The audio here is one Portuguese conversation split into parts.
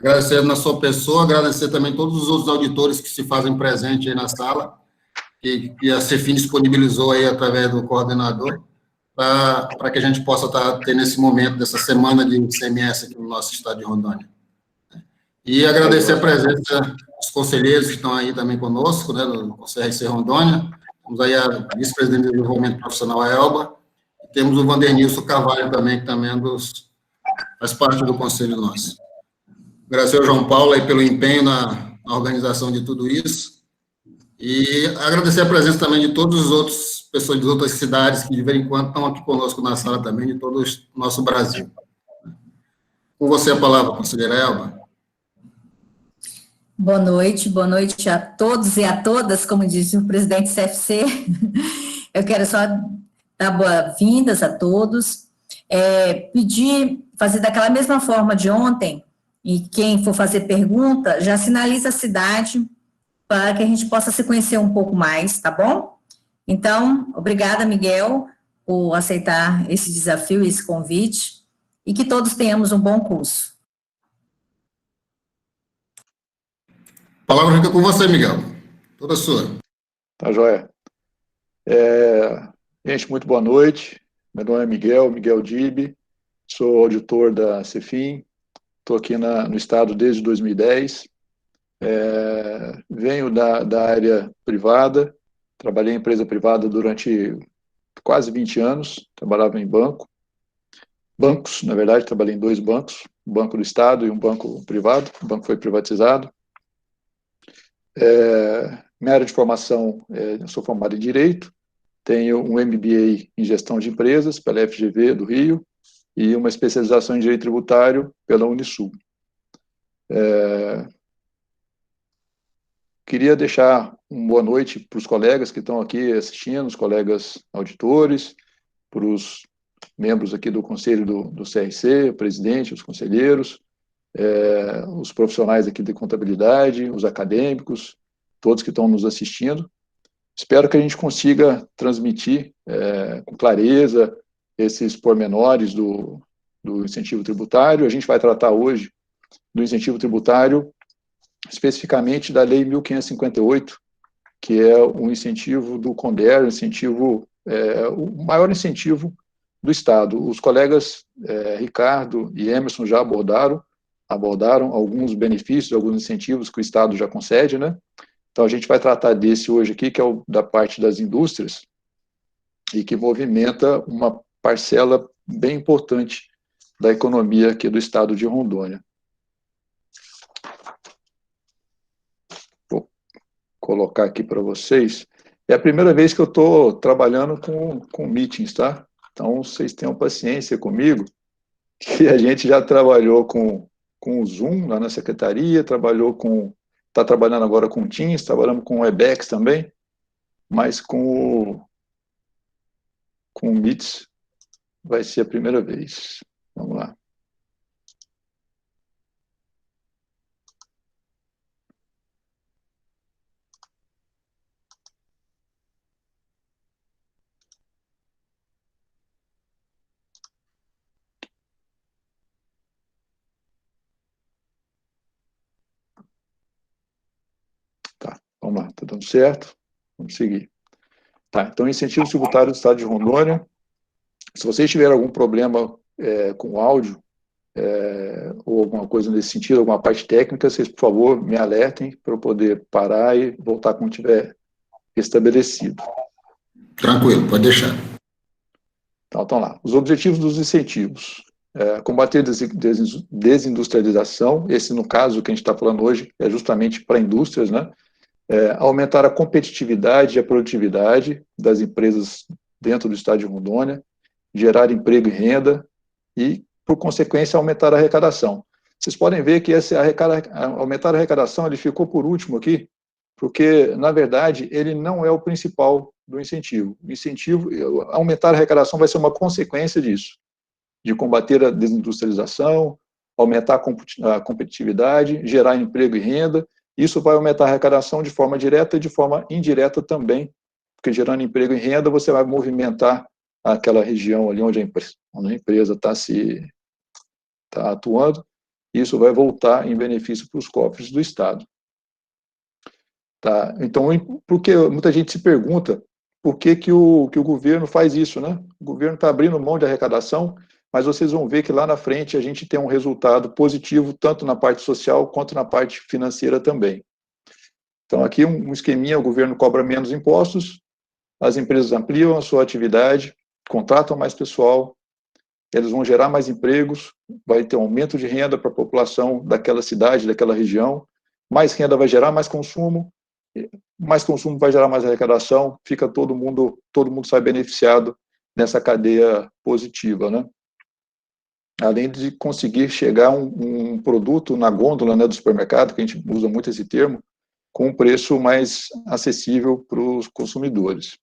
Agradecer na sua pessoa, agradecer também todos os outros auditores que se fazem presente aí na sala, que a Cefin disponibilizou aí através do coordenador, para que a gente possa estar tendo esse momento dessa semana de ICMS aqui no nosso estado de Rondônia. E agradecer a presença dos conselheiros que estão aí também conosco, né, do CRC Rondônia. Temos aí a vice-presidente de desenvolvimento profissional, a Elba, e temos o Vandernilson Carvalho também, que também faz parte do conselho nosso. Agradecer ao João Paulo aí pelo empenho na organização de tudo isso. E agradecer a presença também de todos os outros pessoas de outras cidades que, de vez em quando, estão aqui conosco na sala também, de todo o nosso Brasil. Com você a palavra, conselheira Elba. Boa noite a todos e a todas, como disse o presidente do CFC. Eu quero só dar boas-vindas a todos, fazer daquela mesma forma de ontem, e quem for fazer pergunta, já sinaliza a cidade para que a gente possa se conhecer um pouco mais, tá bom? Então, obrigada, Miguel, por aceitar esse desafio, esse convite, e que todos tenhamos um bom curso. A palavra fica com você, Miguel. Toda sua. Tá joia. Gente, muito boa noite. Meu nome é Miguel Dibe, sou auditor da Cefin, estou aqui no estado desde 2010, venho da área privada, trabalhei em empresa privada durante quase 20 anos, trabalhava em bancos, na verdade, trabalhei em 2 bancos, um banco do estado e um banco privado, o banco foi privatizado. Minha área de formação, eu sou formado em Direito, tenho um MBA em Gestão de Empresas pela FGV do Rio e uma especialização em Direito Tributário pela Unisul. Queria deixar uma boa noite para os colegas que estão aqui assistindo, os colegas auditores, para os membros aqui do Conselho do CRC, o presidente, os conselheiros, os profissionais aqui de contabilidade, os acadêmicos, todos que estão nos assistindo. Espero que a gente consiga transmitir com clareza esses pormenores do incentivo tributário. A gente vai tratar hoje do incentivo tributário, especificamente da Lei 1558, que é o incentivo do CONDER, o maior incentivo do Estado. Os colegas Ricardo e Emerson já abordaram alguns benefícios, alguns incentivos que o Estado já concede, né? Então, a gente vai tratar desse hoje aqui, que é o da parte das indústrias, e que movimenta uma parcela bem importante da economia aqui do estado de Rondônia. Vou colocar aqui para vocês. É a primeira vez que eu estou trabalhando com meetings, tá? Então, vocês tenham paciência comigo, que a gente já trabalhou com o Zoom lá na secretaria, está trabalhando agora com o Teams, trabalhamos com o Webex também, mas com o Meets vai ser a primeira vez. Vamos lá. Tá, vamos lá, está dando certo? Vamos seguir. Tá, então, incentivos tributários do estado de Rondônia. Se vocês tiverem algum problema com o áudio, ou alguma coisa nesse sentido, alguma parte técnica, vocês, por favor, me alertem para eu poder parar e voltar quando tiver estabelecido. Tranquilo, pode deixar. Então lá. Os objetivos dos incentivos. Combater a desindustrialização, esse, no caso, que a gente está falando hoje, é justamente para indústrias, né? Aumentar a competitividade e a produtividade das empresas dentro do estado de Rondônia, gerar emprego e renda e, por consequência, aumentar a arrecadação. Vocês podem ver que aumentar a arrecadação ele ficou por último aqui, porque, na verdade, ele não é o principal do incentivo. O incentivo, aumentar a arrecadação vai ser uma consequência disso, de combater a desindustrialização, aumentar a competitividade, gerar emprego e renda. Isso vai aumentar a arrecadação de forma direta e de forma indireta também, porque gerando emprego e renda você vai movimentar aquela região ali onde a empresa está atuando, isso vai voltar em benefício para os cofres do Estado. Tá? Então, porque muita gente se pergunta por que o governo faz isso, né? O governo está abrindo mão de arrecadação, mas vocês vão ver que lá na frente a gente tem um resultado positivo, tanto na parte social quanto na parte financeira também. Então, aqui um esqueminha, o governo cobra menos impostos, as empresas ampliam a sua atividade, contratam mais pessoal, eles vão gerar mais empregos, vai ter um aumento de renda para a população daquela cidade, daquela região, mais renda vai gerar mais consumo vai gerar mais arrecadação, fica todo mundo sai beneficiado nessa cadeia positiva, né? Além de conseguir chegar um produto na gôndola, né, do supermercado, que a gente usa muito esse termo, com um preço mais acessível para os consumidores.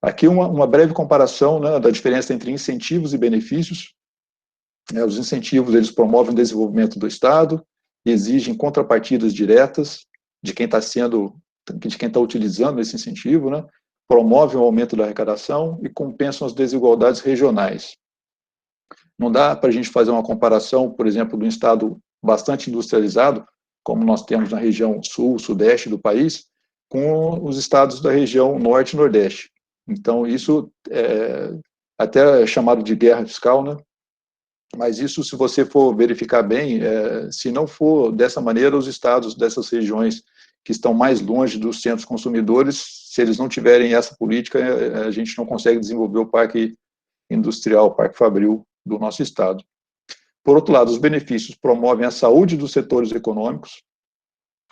Aqui uma breve comparação, né, da diferença entre incentivos e benefícios. Os incentivos, eles promovem o desenvolvimento do Estado, exigem contrapartidas diretas de quem está utilizando esse incentivo, né, promovem o aumento da arrecadação e compensam as desigualdades regionais. Não dá para a gente fazer uma comparação, por exemplo, de um Estado bastante industrializado, como nós temos na região sul, sudeste do país, com os estados da região norte e nordeste. Então, isso até é chamado de guerra fiscal, né? Mas isso, se você for verificar bem, se não for dessa maneira, os estados dessas regiões que estão mais longe dos centros consumidores, se eles não tiverem essa política, a gente não consegue desenvolver o parque industrial, o parque fabril do nosso estado. Por outro lado, os benefícios promovem a saúde dos setores econômicos,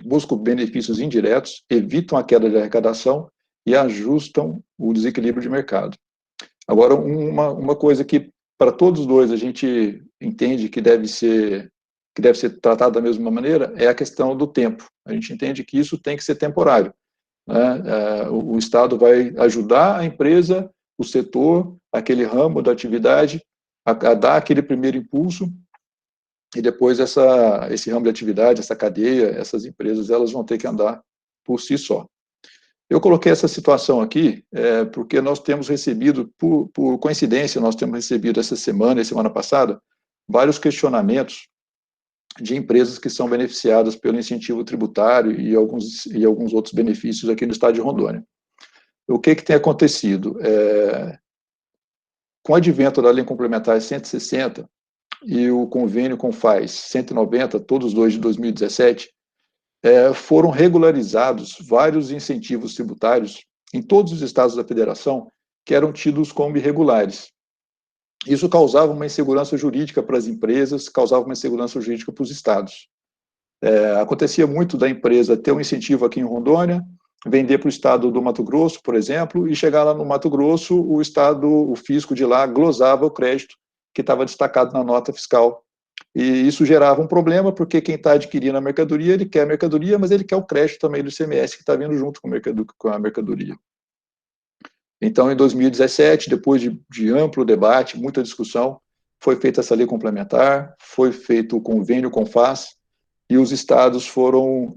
buscam benefícios indiretos, evitam a queda de arrecadação e ajustam o desequilíbrio de mercado. Agora, uma coisa que para todos os dois a gente entende que deve ser tratado da mesma maneira é a questão do tempo. A gente entende que isso tem que ser temporário, né? O Estado vai ajudar a empresa, o setor, aquele ramo da atividade a dar aquele primeiro impulso e depois esse ramo de atividade, essa cadeia, essas empresas, elas vão ter que andar por si só. Eu coloquei essa situação aqui porque nós temos recebido, por coincidência, nós temos recebido essa semana e semana passada, vários questionamentos de empresas que são beneficiadas pelo incentivo tributário e alguns outros benefícios aqui no estado de Rondônia. O que tem acontecido? Com o advento da Lei Complementar 160 e o convênio com FAS 190, todos os dois de 2017, foram regularizados vários incentivos tributários em todos os estados da federação que eram tidos como irregulares. Isso causava uma insegurança jurídica para as empresas, causava uma insegurança jurídica para os estados. Acontecia muito da empresa ter um incentivo aqui em Rondônia, vender para o estado do Mato Grosso, por exemplo, e chegar lá no Mato Grosso, o fisco de lá glosava o crédito que estava destacado na nota fiscal. E isso gerava um problema, porque quem está adquirindo a mercadoria, ele quer a mercadoria, mas ele quer o crédito também do ICMS que está vindo junto com a mercadoria. Então, em 2017, depois de amplo debate, muita discussão, foi feita essa lei complementar, foi feito o convênio com FAS, e os estados foram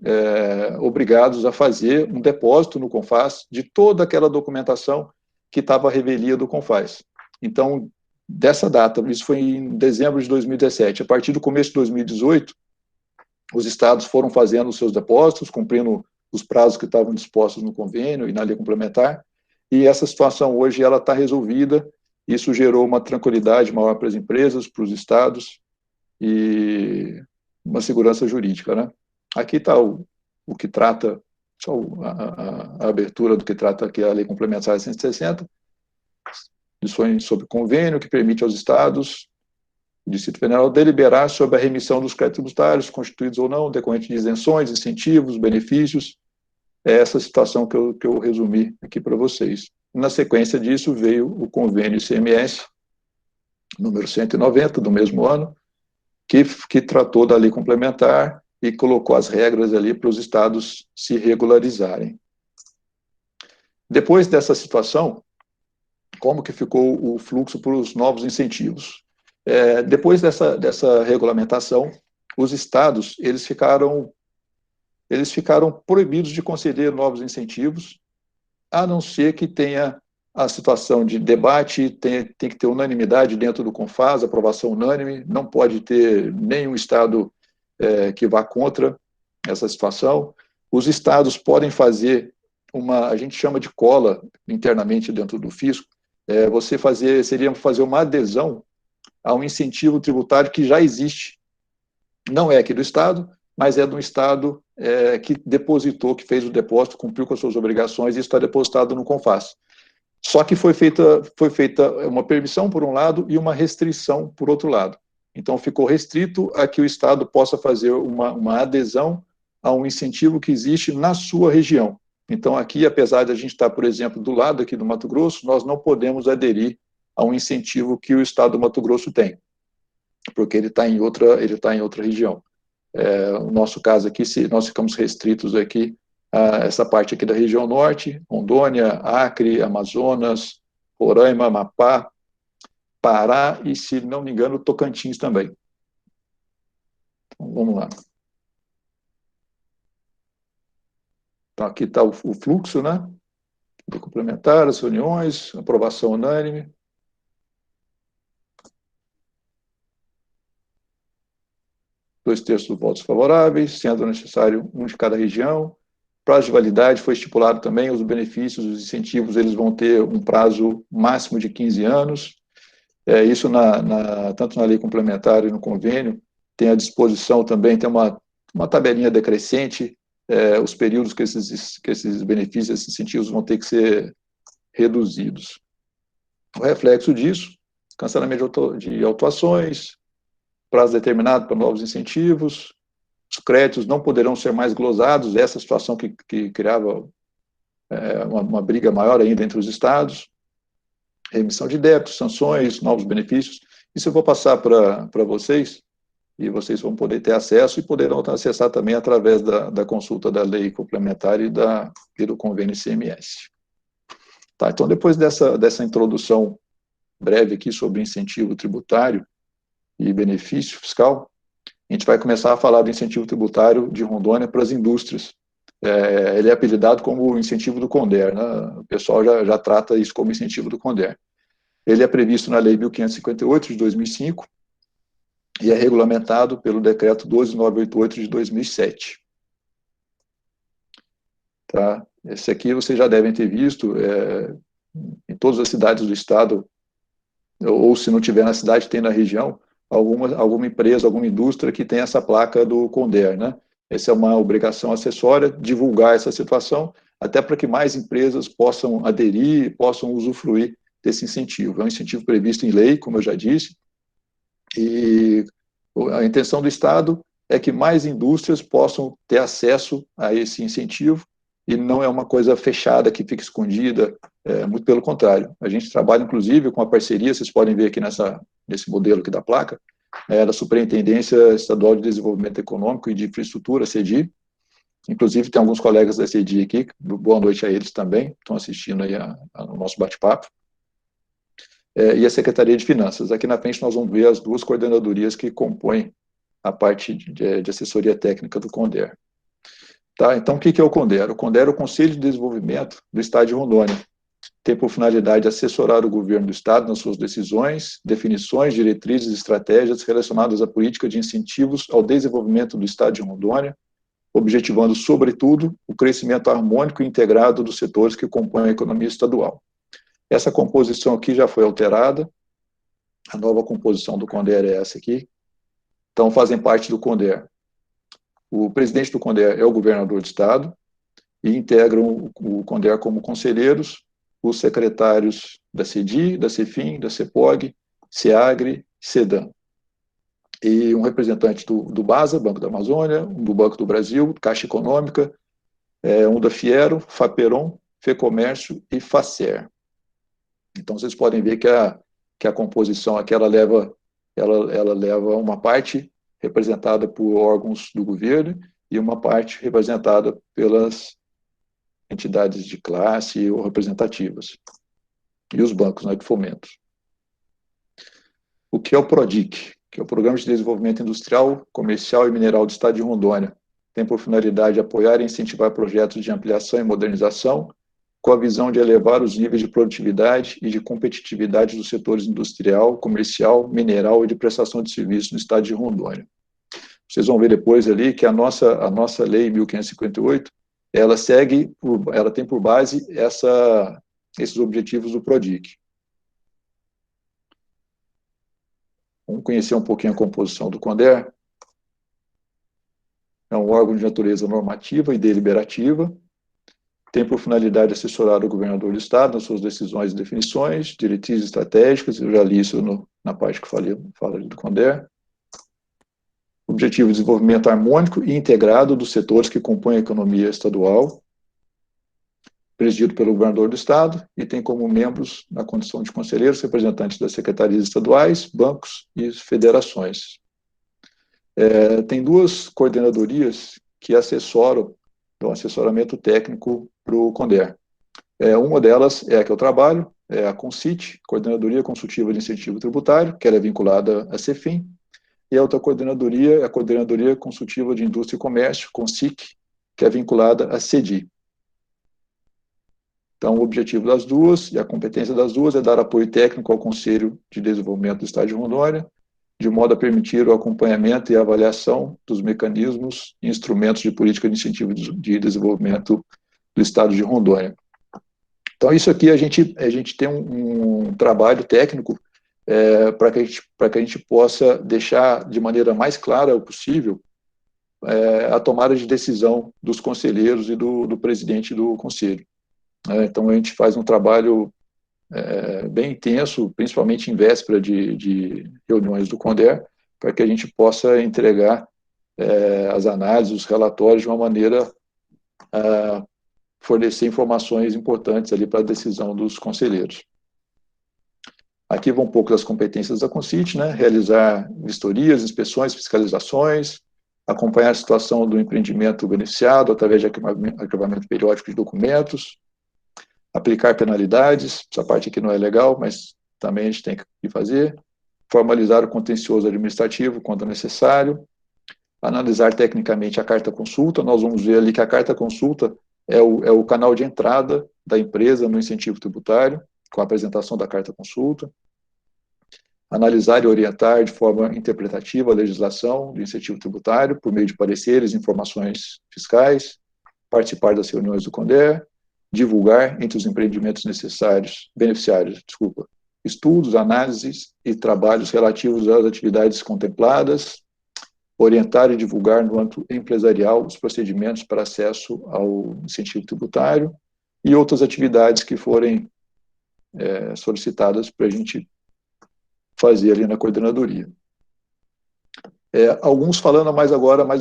obrigados a fazer um depósito no CONFAS de toda aquela documentação que estava à revelia do CONFAS. Então, dessa data, isso foi em dezembro de 2017, a partir do começo de 2018, os estados foram fazendo os seus depósitos, cumprindo os prazos que estavam dispostos no convênio e na lei complementar, e essa situação hoje ela está resolvida, isso gerou uma tranquilidade maior para as empresas, para os estados, e uma segurança jurídica, né? Aqui está o que trata, só a abertura do que trata aqui a Lei Complementar 160, disposições sobre convênio que permite aos estados, o Distrito Federal, deliberar sobre a remissão dos créditos tributários, constituídos ou não, decorrente de isenções, incentivos, benefícios. É essa situação que eu resumi aqui para vocês. Na sequência disso, veio o convênio ICMS, número 190, do mesmo ano, que tratou da lei complementar e colocou as regras ali para os estados se regularizarem. Depois dessa situação, como que ficou o fluxo para os novos incentivos? Depois dessa regulamentação, os estados eles ficaram proibidos de conceder novos incentivos, a não ser que tenha a situação de debate tem que ter unanimidade dentro do CONFAS, aprovação unânime, não pode ter nenhum Estado que vá contra essa situação. Os Estados podem fazer a gente chama de cola internamente dentro do fisco, seria fazer uma adesão a um incentivo tributário que já existe. Não é aqui do Estado, mas é do Estado que depositou, que fez o depósito, cumpriu com as suas obrigações, e isso está depositado no CONFAS. Só que foi feita uma permissão, por um lado, e uma restrição, por outro lado. Então, ficou restrito a que o Estado possa fazer uma adesão a um incentivo que existe na sua região. Então, aqui, apesar de a gente estar, por exemplo, do lado aqui do Mato Grosso, nós não podemos aderir a um incentivo que o Estado do Mato Grosso tem, porque ele está em outra região. No nosso caso aqui, nós ficamos restritos aqui a essa parte aqui da região norte, Rondônia, Acre, Amazonas, Roraima, Amapá, Pará e, se não me engano, Tocantins também. Então, vamos lá. Então, aqui está o fluxo, né? Do complementar, as reuniões, aprovação unânime. Dois terços dos votos favoráveis, sendo necessário um de cada região. Prazo de validade foi estipulado também, os benefícios, os incentivos, eles vão ter um prazo máximo de 15 anos. Isso tanto na lei complementar e no convênio, tem à disposição também, tem uma tabelinha decrescente, os períodos que esses benefícios, esses incentivos vão ter que ser reduzidos. O reflexo disso, cancelamento de autuações, prazo determinado para novos incentivos, os créditos não poderão ser mais glosados, essa situação que criava uma briga maior ainda entre os estados, remissão de débitos, sanções, novos benefícios. Isso eu vou passar para vocês, e vocês vão poder ter acesso e poderão acessar também através da consulta da lei complementar e do convênio ICMS. Tá, então, depois dessa introdução breve aqui sobre incentivo tributário e benefício fiscal, a gente vai começar a falar do incentivo tributário de Rondônia para as indústrias. Ele é apelidado como o incentivo do CONDER, né? O pessoal já trata isso como incentivo do CONDER. Ele é previsto na Lei 1558, de 2005, e é regulamentado pelo Decreto 12988, de 2007. Tá? Esse aqui vocês já devem ter visto, em todas as cidades do estado, ou se não tiver na cidade, tem na região, alguma empresa, alguma indústria que tem essa placa do CONDER, né? Essa é uma obrigação acessória, divulgar essa situação, até para que mais empresas possam aderir, possam usufruir desse incentivo. É um incentivo previsto em lei, como eu já disse, e a intenção do Estado é que mais indústrias possam ter acesso a esse incentivo, e não é uma coisa fechada que fica escondida, muito pelo contrário. A gente trabalha, inclusive, com uma parceria, vocês podem ver aqui nesse modelo aqui da placa, da Superintendência Estadual de Desenvolvimento Econômico e de Infraestrutura, CEDI. Inclusive, tem alguns colegas da CEDI aqui, boa noite a eles também, estão assistindo aí ao nosso bate-papo. E a Secretaria de Finanças. Aqui na frente nós vamos ver as duas coordenadorias que compõem a parte de assessoria técnica do CONDER. Tá? Então, o que é o CONDER? O CONDER é o Conselho de Desenvolvimento do Estado de Rondônia. Tem por finalidade assessorar o governo do Estado nas suas decisões, definições, diretrizes e estratégias relacionadas à política de incentivos ao desenvolvimento do Estado de Rondônia, objetivando, sobretudo, o crescimento harmônico e integrado dos setores que compõem a economia estadual. Essa composição aqui já foi alterada, a nova composição do CONDER é essa aqui. Então, fazem parte do CONDER. O presidente do CONDER é o governador do Estado, e integram o CONDER como conselheiros os secretários da CEDI, da CEFIM, da CEPOG, SEAGRE, SEDAM. E um representante do BASA, Banco da Amazônia, um do Banco do Brasil, Caixa Econômica, um da Fiero, FAPERON, FEComércio e FACER. Então, vocês podem ver que a composição aqui, ela leva uma parte representada por órgãos do governo e uma parte representada pelas entidades de classe ou representativas. E os bancos, né, de fomento. O que é o PRODIC? Que é o Programa de Desenvolvimento Industrial, Comercial e Mineral do Estado de Rondônia. Tem por finalidade apoiar e incentivar projetos de ampliação e modernização com a visão de elevar os níveis de produtividade e de competitividade dos setores industrial, comercial, mineral e de prestação de serviços no estado de Rondônia. Vocês vão ver depois ali que a nossa lei 1558, ela tem por base esses objetivos do PRODIC. Vamos conhecer um pouquinho a composição do CONDER. É um órgão de natureza normativa e deliberativa, tem por finalidade assessorar o governador do estado nas suas decisões e definições, diretrizes estratégicas, eu já li isso na parte que fala do CONDER. Objetivo de desenvolvimento harmônico e integrado dos setores que compõem a economia estadual, presidido pelo governador do estado, e tem como membros, na condição de conselheiros, representantes das secretarias estaduais, bancos e federações. Tem 2 coordenadorias que assessoram, dão assessoramento técnico para o CONDER. Uma delas é a que eu trabalho, é a CONCIT, Coordenadoria Consultiva de Incentivo Tributário, que ela é vinculada à CEFIM, e a outra coordenadoria é a Coordenadoria Consultiva de Indústria e Comércio, CONSIC, que é vinculada à CEDI. Então, o objetivo das duas e a competência das duas é dar apoio técnico ao Conselho de Desenvolvimento do Estado de Rondônia, de modo a permitir o acompanhamento e a avaliação dos mecanismos e instrumentos de política de incentivo de desenvolvimento do Estado de Rondônia. Então, isso aqui a gente tem um trabalho técnico para que a gente possa deixar de maneira mais clara possível a tomada de decisão dos conselheiros e do presidente do conselho. Então, a gente faz um trabalho bem intenso, principalmente em véspera de reuniões do CONDER, para que a gente possa entregar as análises, os relatórios de uma maneira a fornecer informações importantes ali para a decisão dos conselheiros. Aqui vão um pouco das competências da CONCIT, né? Realizar vistorias, inspeções, fiscalizações, acompanhar a situação do empreendimento beneficiado através de arquivamento periódico de documentos, aplicar penalidades, essa parte aqui não é legal, mas também a gente tem que fazer, formalizar o contencioso administrativo quando necessário, analisar tecnicamente a carta consulta. Nós vamos ver ali que a carta consulta é o canal de entrada da empresa no incentivo tributário, com a apresentação da carta consulta, analisar e orientar de forma interpretativa a legislação do incentivo tributário por meio de pareceres e informações fiscais, participar das reuniões do CONDER, divulgar entre os empreendimentos beneficiários, estudos, análises e trabalhos relativos às atividades contempladas, orientar e divulgar no âmbito empresarial os procedimentos para acesso ao incentivo tributário e outras atividades que forem solicitadas para a gente fazer ali na coordenadoria. Alguns falando mais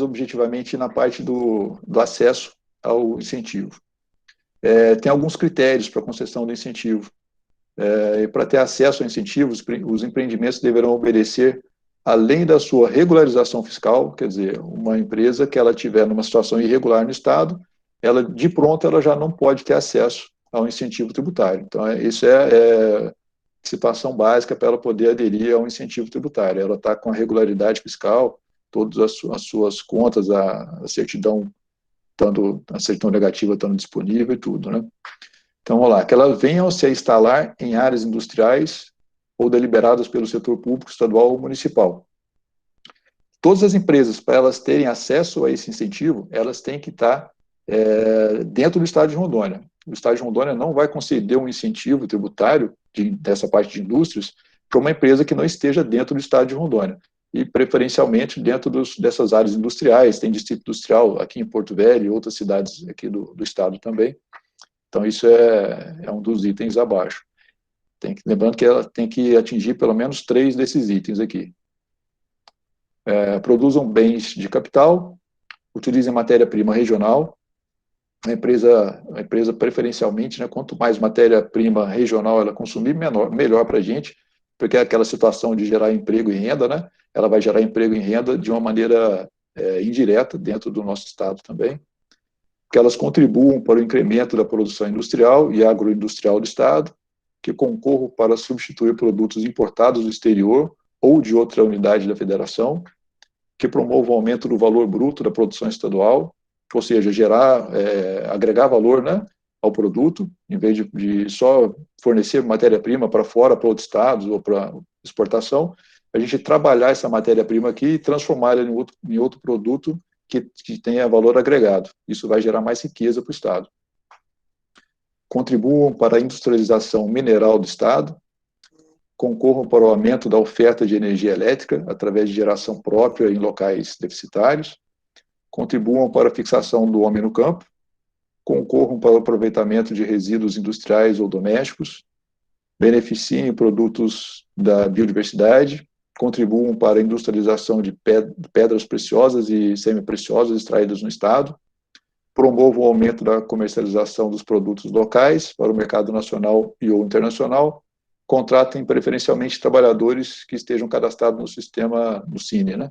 objetivamente na parte do acesso ao incentivo. Tem alguns critérios para a concessão do incentivo. Para ter acesso ao incentivo, os empreendimentos deverão obedecer, além da sua regularização fiscal, quer dizer, uma empresa que ela tiver numa situação irregular no Estado, ela, de pronto, ela já não pode ter acesso ao incentivo tributário. Então, isso é situação básica para ela poder aderir ao incentivo tributário. Ela está com a regularidade fiscal, todas as suas contas, a certidão negativa estando disponível e tudo, né? Então, vamos lá, que ela venha se instalar em áreas industriais ou deliberadas pelo setor público, estadual ou municipal. Todas as empresas, para elas terem acesso a esse incentivo, elas têm que estar dentro do Estado de Rondônia. O Estado de Rondônia não vai conceder um incentivo tributário dessa parte de indústrias para uma empresa que não esteja dentro do Estado de Rondônia. E, preferencialmente, dentro dessas áreas industriais. Tem distrito industrial aqui em Porto Velho e outras cidades aqui do estado também. Então, isso é um dos itens abaixo. Lembrando que ela tem que atingir pelo menos 3 desses itens aqui. Produzam bens de capital, utilizem matéria-prima regional. A empresa preferencialmente, né, quanto mais matéria-prima regional ela consumir, melhor para a gente, porque é aquela situação de gerar emprego e renda, né? Ela vai gerar emprego e renda de uma maneira indireta dentro do nosso estado também. Que elas contribuam para o incremento da produção industrial e agroindustrial do estado, que concorram para substituir produtos importados do exterior ou de outra unidade da federação, que promovam o aumento do valor bruto da produção estadual, ou seja, agregar valor, né, ao produto, em vez de só fornecer matéria-prima para fora, para outros estados ou para exportação, a gente trabalhar essa matéria-prima aqui e transformá-la em outro produto que tenha valor agregado. Isso vai gerar mais riqueza para o estado. Contribuam para a industrialização mineral do estado, concorram para o aumento da oferta de energia elétrica através de geração própria em locais deficitários, contribuam para a fixação do homem no campo, concorram para o aproveitamento de resíduos industriais ou domésticos, beneficiem produtos da biodiversidade, contribuam para a industrialização de pedras preciosas e semipreciosas extraídas no estado, promovam o aumento da comercialização dos produtos locais para o mercado nacional e ou internacional, contratem preferencialmente trabalhadores que estejam cadastrados no sistema do Cine, né?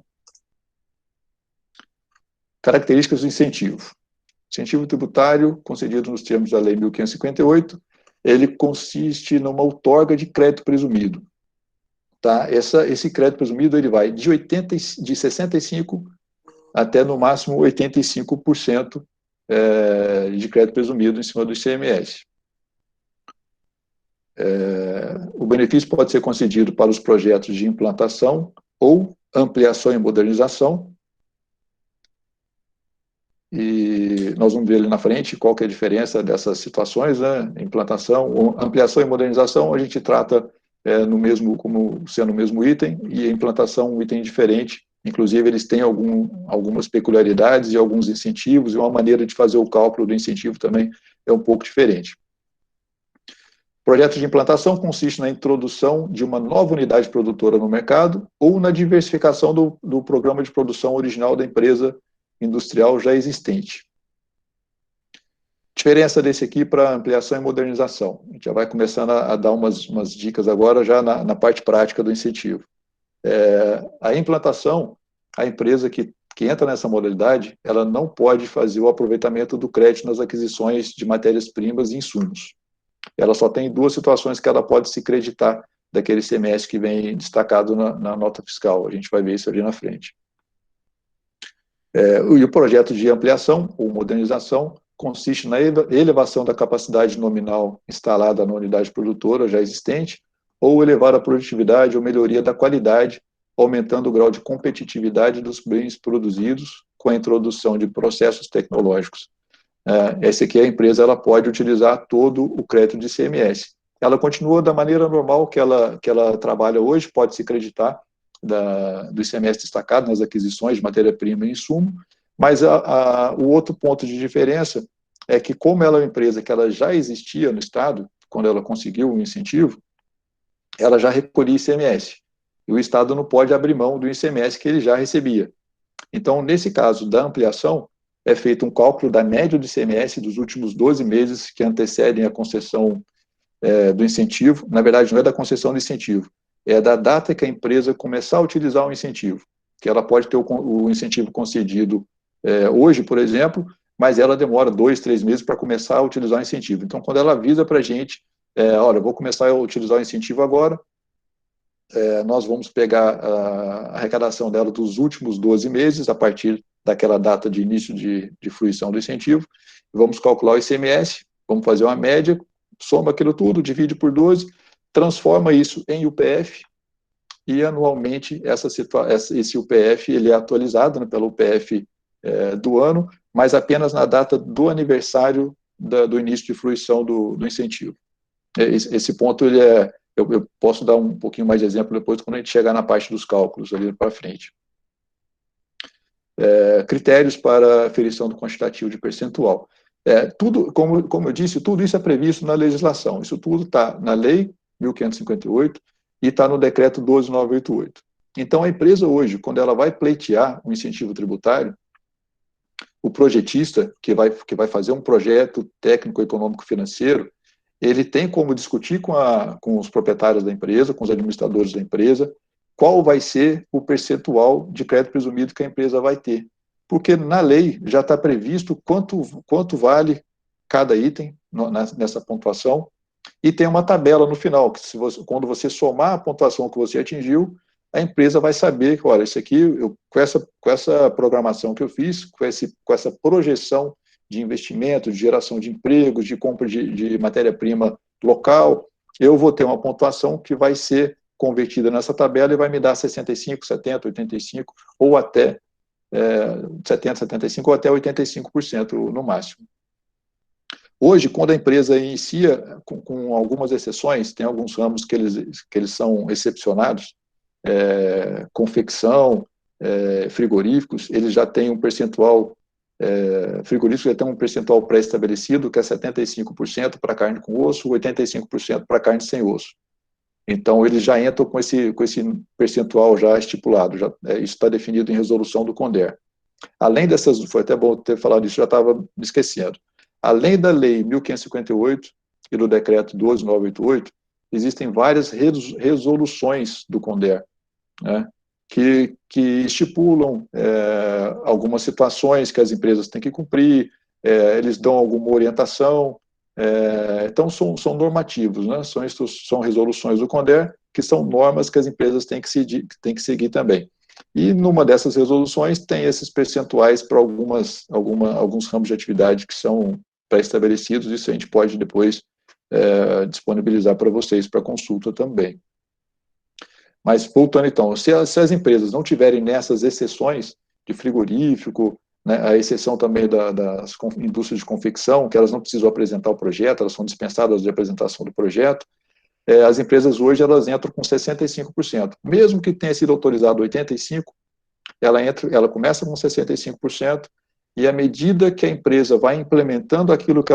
Características do incentivo. Incentivo tributário, concedido nos termos da Lei 1558, ele consiste numa outorga de crédito presumido. Tá? Esse crédito presumido ele vai de 65% até, no máximo, 85% de crédito presumido em cima do ICMS. O benefício pode ser concedido para os projetos de implantação ou ampliação e modernização. E nós vamos ver ali na frente qual que é a diferença dessas situações, né? Implantação, ampliação e modernização, a gente trata como sendo o mesmo item, e a implantação um item diferente. Inclusive, eles têm algumas peculiaridades e alguns incentivos, e uma maneira de fazer o cálculo do incentivo também é um pouco diferente. O projeto de implantação consiste na introdução de uma nova unidade produtora no mercado ou na diversificação do programa de produção original da empresa industrial já existente. Diferença desse aqui para ampliação e modernização. A gente já vai começando a dar umas dicas agora, já na parte prática do incentivo. A implantação, a empresa que entra nessa modalidade, ela não pode fazer o aproveitamento do crédito nas aquisições de matérias-primas e insumos. Ela só tem duas situações que ela pode se creditar daquele semestre que vem destacado na nota fiscal. A gente vai ver isso ali na frente. E o projeto de ampliação ou modernização consiste na elevação da capacidade nominal instalada na unidade produtora já existente, ou elevar a produtividade ou melhoria da qualidade, aumentando o grau de competitividade dos bens produzidos com a introdução de processos tecnológicos. Essa aqui, a empresa ela pode utilizar todo o crédito de ICMS. Ela continua da maneira normal que ela trabalha hoje, pode se creditar do ICMS destacado nas aquisições de matéria-prima e insumo, mas o outro ponto de diferença é que, como ela é uma empresa que ela já existia no Estado, quando ela conseguiu o incentivo, ela já recolhia ICMS, e o Estado não pode abrir mão do ICMS que ele já recebia. Então, nesse caso da ampliação, é feito um cálculo da média do ICMS dos últimos 12 meses que antecedem a concessão do incentivo. Na verdade, não é da concessão do incentivo, é da data que a empresa começar a utilizar o incentivo, que ela pode ter o incentivo concedido hoje, por exemplo, mas ela demora 2, 3 meses para começar a utilizar o incentivo. Então, quando ela avisa para a gente, olha, eu vou começar a utilizar o incentivo agora, nós vamos pegar a arrecadação dela dos últimos 12 meses, a partir daquela data de início de fruição do incentivo, vamos calcular o ICMS, vamos fazer uma média, soma aquilo tudo, divide por 12, transforma isso em UPF, e anualmente esse UPF ele é atualizado, né, pelo UPF do ano, mas apenas na data do aniversário do início de fruição do incentivo. Esse ponto, eu posso dar um pouquinho mais de exemplo depois, quando a gente chegar na parte dos cálculos ali para frente. Critérios para aferição do quantitativo de percentual. Tudo, como eu disse, tudo isso é previsto na legislação. Isso tudo está na Lei 1558 e está no Decreto 12988. Então, a empresa hoje, quando ela vai pleitear um incentivo tributário, o projetista, que vai fazer um projeto técnico, econômico, financeiro, ele tem como discutir com os proprietários da empresa, com os administradores da empresa, qual vai ser o percentual de crédito presumido que a empresa vai ter. Porque na lei já está previsto quanto vale cada item nessa pontuação, e tem uma tabela no final, que quando você somar a pontuação que você atingiu, a empresa vai saber que, olha, isso aqui, com essa programação que eu fiz, com essa projeção de investimento, de geração de empregos, de compra de matéria-prima local, eu vou ter uma pontuação que vai ser convertida nessa tabela e vai me dar 65, 70, 85, ou até 70, 75, ou até 85% no máximo. Hoje, quando a empresa inicia, com algumas exceções, tem alguns ramos que eles são excepcionados, confecção, frigoríficos, eles já têm um percentual, frigorífico já tem um percentual pré-estabelecido, que é 75% para carne com osso, 85% para carne sem osso. Então, eles já entram com esse percentual já estipulado, isso está definido em resolução do CONDER. Além dessas, foi até bom ter falado isso, já estava me esquecendo. Além da Lei 1558 e do Decreto 12988, existem várias resoluções do CONDER, né, que estipulam algumas situações que as empresas têm que cumprir, eles dão alguma orientação, então são normativos, né, são resoluções do CONDER, que são normas que as empresas têm que seguir também. E numa dessas resoluções tem esses percentuais para alguns ramos de atividade que são pré-estabelecidos, isso a gente pode depois disponibilizar para vocês para consulta também. Mas, voltando então, se as empresas não tiverem nessas exceções de frigorífico, né, a exceção também das indústrias de confecção, que elas não precisam apresentar o projeto, elas são dispensadas de apresentação do projeto, as empresas hoje elas entram com 65%. Mesmo que tenha sido autorizado 85%, ela começa com 65%, e à medida que a empresa vai implementando aquilo que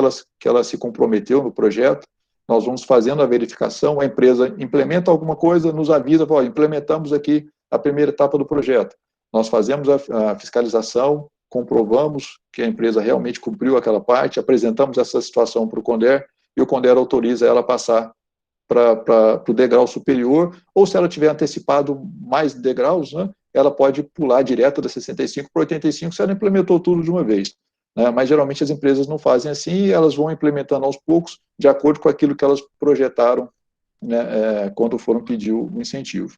ela se comprometeu no projeto, nós vamos fazendo a verificação, a empresa implementa alguma coisa, nos avisa, implementamos aqui a primeira etapa do projeto. Nós fazemos a fiscalização, comprovamos que a empresa realmente cumpriu aquela parte, apresentamos essa situação para o CONDER, e o CONDER autoriza ela a passar para o degrau superior, ou se ela tiver antecipado mais degraus, né, ela pode pular direto da 65 para 85 se ela implementou tudo de uma vez. Né? Mas geralmente as empresas não fazem assim, e elas vão implementando aos poucos, de acordo com aquilo que elas projetaram, né, quando foram pedir o incentivo.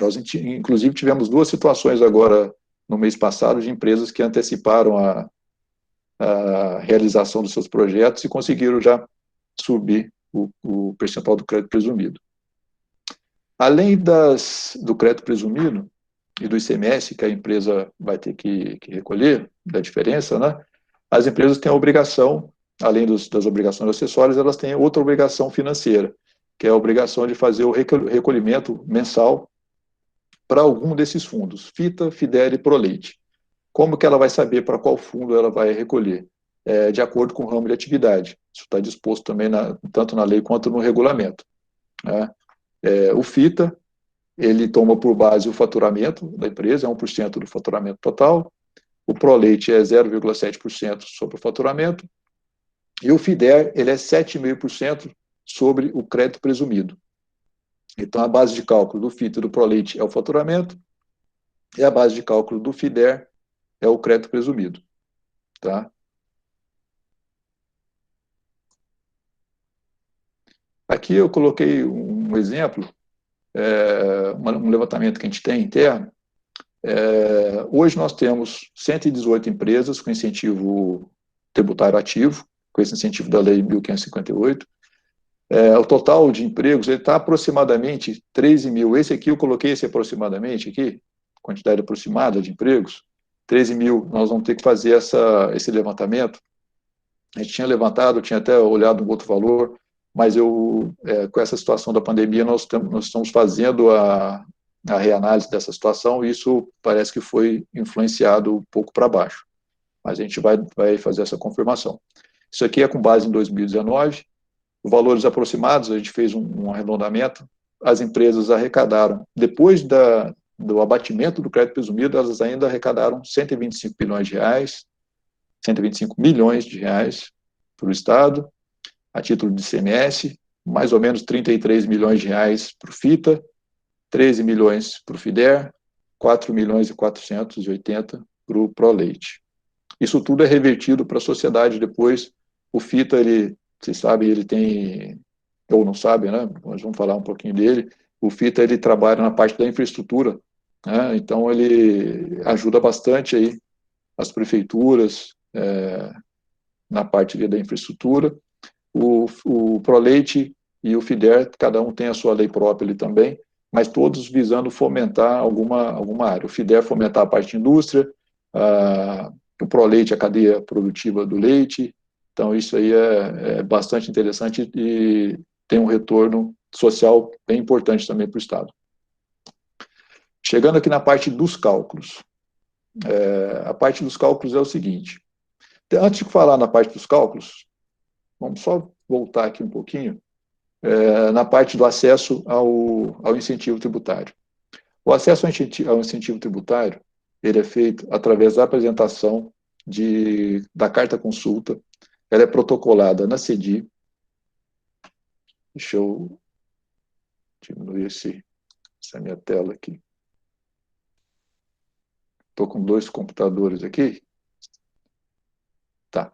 Nós, inclusive, tivemos 2 situações agora, no mês passado, de empresas que anteciparam a realização dos seus projetos e conseguiram já subir o percentual do crédito presumido. Além do crédito presumido e do ICMS que a empresa vai ter que recolher, da diferença, né, as empresas têm a obrigação, além das obrigações acessórias, elas têm outra obrigação financeira, que é a obrigação de fazer o recolhimento mensal para algum desses fundos, FITA, FIDER e PROLEIT. Como que ela vai saber para qual fundo ela vai recolher? De acordo com o ramo de atividade. Isso está disposto também tanto na lei quanto no regulamento. Né? O FITA, ele toma por base o faturamento da empresa, é 1% do faturamento total. O PROLEIT é 0,7% sobre o faturamento. E o FIDER, ele é 7,5% sobre o crédito presumido. Então, a base de cálculo do FITA e do PROLEIT é o faturamento, e a base de cálculo do FIDER é o crédito presumido. Tá? Aqui eu coloquei um exemplo, um levantamento que a gente tem interno. Hoje nós temos 118 empresas com incentivo tributário ativo, com esse incentivo da Lei 1558. O total de empregos está aproximadamente 13 mil. Esse aqui eu coloquei aproximadamente aqui, quantidade aproximada de empregos, 13 mil. Nós vamos ter que fazer esse levantamento. A gente tinha levantado, tinha até olhado um outro valor, mas com essa situação da pandemia, nós estamos fazendo a reanálise dessa situação, e isso parece que foi influenciado um pouco para baixo. Mas a gente vai fazer essa confirmação. Isso aqui é com base em 2019, valores aproximados, a gente fez um arredondamento, as empresas arrecadaram, depois do abatimento do crédito presumido, elas ainda arrecadaram 125 bilhões de reais, 125 milhões de reais para o Estado, a título de ICMS, mais ou menos 33 milhões de reais para o FITA, 13 milhões para o FIDER, 4 milhões e 480 para o PROLEIT. Isso tudo é revertido para a sociedade depois. O FITA, vocês sabem, ele tem, ou não sabem, né? Nós vamos falar um pouquinho dele. O FITA, ele trabalha na parte da infraestrutura, né? Então ele ajuda bastante aí as prefeituras, na parte da infraestrutura. O ProLeite e o FIDER, cada um tem a sua lei própria ali também, mas todos visando fomentar alguma área. O FIDER fomentar a parte de indústria, o ProLeite a cadeia produtiva do leite. Então, isso aí é bastante interessante e tem um retorno social bem importante também para o Estado. Chegando aqui na parte dos cálculos. A parte dos cálculos é o seguinte. Antes de falar na parte dos cálculos, vamos só voltar aqui um pouquinho, na parte do acesso ao incentivo tributário. O acesso ao incentivo tributário, ele é feito através da apresentação da carta consulta, ela é protocolada na CEDI. Deixa eu diminuir essa minha tela aqui. Estou com 2 computadores aqui. Tá.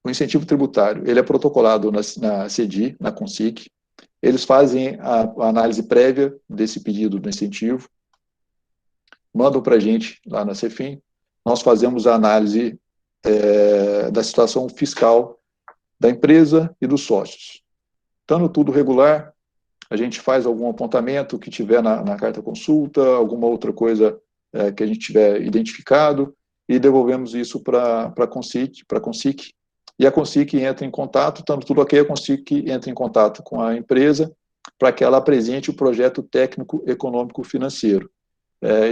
O incentivo tributário, ele é protocolado na CEDI, na CONSIC. Eles fazem a análise prévia desse pedido do incentivo, mandam para a gente lá na CEFIM, nós fazemos a análise da situação fiscal da empresa e dos sócios. Estando tudo regular, a gente faz algum apontamento que tiver na carta consulta, alguma outra coisa que a gente tiver identificado, e devolvemos isso para a CONSIC, e a CONSIC entra em contato, estando tudo ok, a CONSIC entra em contato com a empresa para que ela apresente o projeto técnico econômico financeiro.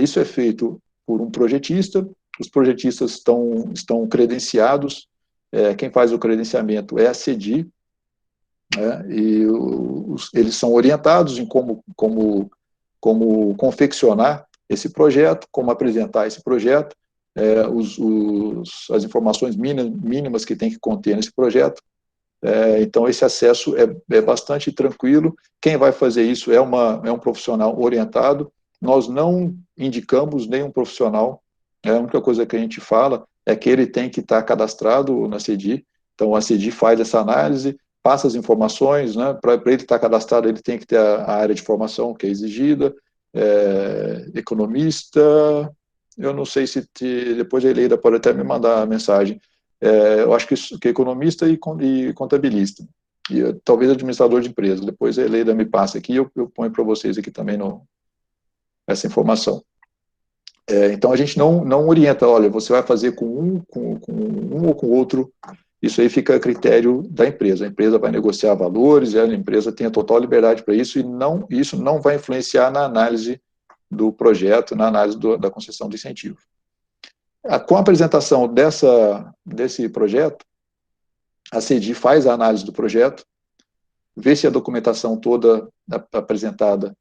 Isso é feito por um projetista, os projetistas estão credenciados, quem faz o credenciamento é a CEDI, e eles são orientados em como confeccionar esse projeto, como apresentar esse projeto, as informações mínimas que tem que conter nesse projeto. Então, esse acesso é bastante tranquilo. Quem vai fazer isso é um profissional orientado. Nós não indicamos nenhum profissional. A única coisa que a gente fala é que ele tem que estar cadastrado na CEDI. Então, a CEDI faz essa análise, passa as informações, né? Para ele estar cadastrado, ele tem que ter a área de formação que é exigida, economista. Eu não sei se depois a Eleida pode até me mandar a mensagem. Eu acho que economista e contabilista. E talvez administrador de empresa. Depois a Eleida me passa aqui e eu ponho para vocês aqui também essa informação. Então a gente não orienta, olha, você vai fazer com um ou com outro. Isso aí fica a critério da empresa. A empresa vai negociar valores, a empresa tem a total liberdade para isso, e isso não vai influenciar na análise do projeto, na análise da concessão do incentivo. Com a apresentação desse projeto, a CEDI faz a análise do projeto, vê se a documentação toda apresentada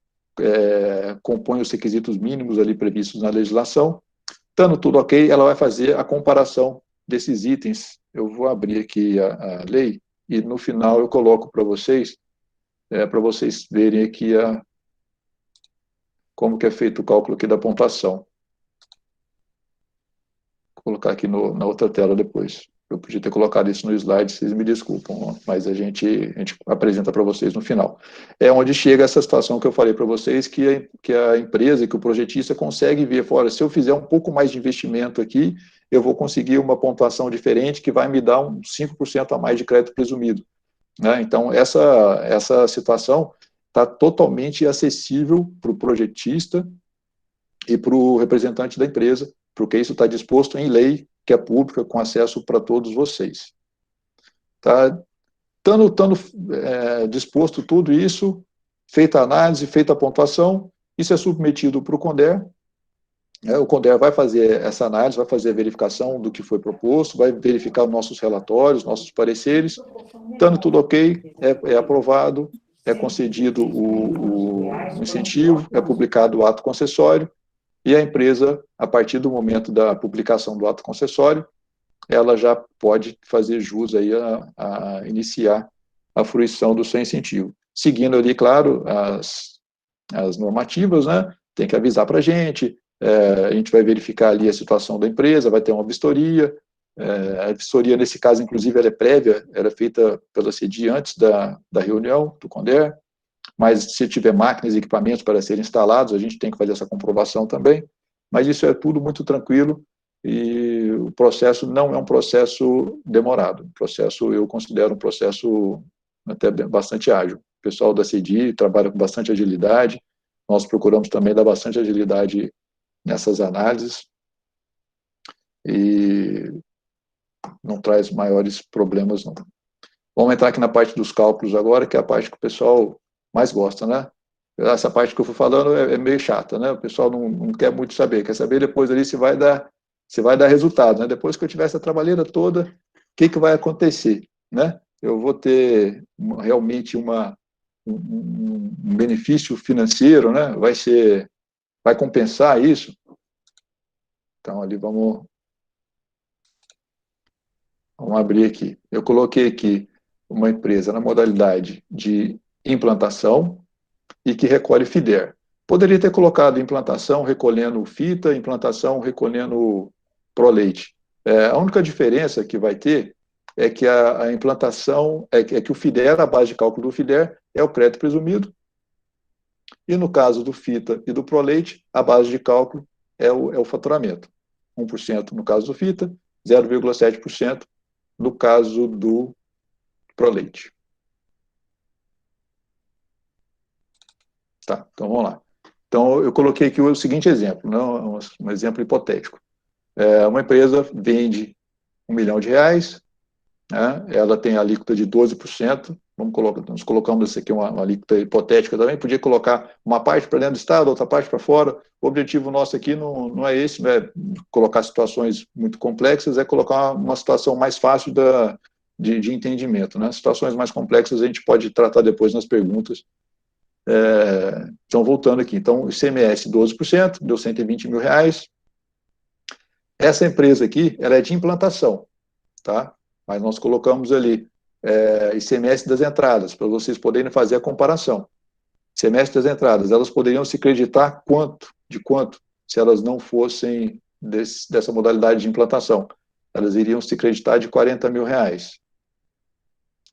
compõe os requisitos mínimos ali previstos na legislação. Estando tudo ok, ela vai fazer a comparação desses itens. Eu vou abrir aqui a lei e no final eu coloco para vocês verem aqui como que é feito o cálculo aqui da pontuação. Vou colocar aqui na outra tela depois. Eu podia ter colocado isso no slide, vocês me desculpam, mas a gente apresenta para vocês no final. É onde chega essa situação que eu falei para vocês, que a empresa, que o projetista consegue ver, fora, se eu fizer um pouco mais de investimento aqui, eu vou conseguir uma pontuação diferente que vai me dar uns 5% a mais de crédito presumido. Né? Então, essa situação está totalmente acessível para o projetista e para o representante da empresa, porque isso está disposto em lei, que é pública, com acesso para todos vocês. Tá? Estando disposto tudo isso, feita a análise, feita a pontuação, isso é submetido para o CONDER. O CONDER vai fazer essa análise, vai fazer a verificação do que foi proposto, vai verificar nossos relatórios, nossos pareceres. Estando tudo ok, é aprovado, é concedido o incentivo, é publicado o ato concessório, e a empresa, a partir do momento da publicação do ato concessório, ela já pode fazer jus aí a iniciar a fruição do seu incentivo. Seguindo ali, claro, as normativas, né? Tem que avisar para a gente vai verificar ali a situação da empresa, vai ter uma vistoria. A vistoria, nesse caso, inclusive, ela é prévia, ela é feita pela CEDI antes da reunião do CONDER, mas se tiver máquinas e equipamentos para serem instalados, a gente tem que fazer essa comprovação também, mas isso é tudo muito tranquilo, e o processo não é um processo demorado. O processo, eu considero um processo até bastante ágil. O pessoal da CDI trabalha com bastante agilidade, nós procuramos também dar bastante agilidade nessas análises, e não traz maiores problemas, não. Vamos entrar aqui na parte dos cálculos agora, que é a parte que o pessoal mais gosta, né? Essa parte que eu fui falando é meio chata, né? O pessoal não quer muito saber, quer saber depois ali se vai dar resultado, né? Depois que eu tiver essa trabalheira toda, o que vai acontecer, né? Eu vou ter realmente um benefício financeiro, né? Vai compensar isso? Então, ali vamos abrir aqui. Eu coloquei aqui uma empresa na modalidade de implantação e que recolhe FIDER. Poderia ter colocado implantação recolhendo fita, implantação recolhendo proleite. A única diferença que vai ter é que a implantação, é que o FIDER, a base de cálculo do FIDER, é o crédito presumido, e no caso do fita e do proleite, a base de cálculo é o faturamento. 1% no caso do fita, 0,7% no caso do proleite. Tá, então vamos lá. Então, eu coloquei aqui o seguinte exemplo, né, um exemplo hipotético. Uma empresa vende R$1 milhão, né, ela tem a alíquota de 12%, nós colocamos isso aqui uma alíquota hipotética também, podia colocar uma parte para dentro do Estado, outra parte para fora. O objetivo nosso aqui não é esse, não é colocar situações muito complexas, é colocar uma situação mais fácil de entendimento, né? Situações mais complexas a gente pode tratar depois nas perguntas. Então, voltando aqui, então, ICMS 12%, deu R$120 mil. Essa empresa aqui, ela é de implantação, tá? Mas nós colocamos ali ICMS das entradas, para vocês poderem fazer a comparação. ICMS das entradas, elas poderiam se creditar de quanto, se elas não fossem dessa modalidade de implantação? Elas iriam se creditar de R$40 mil,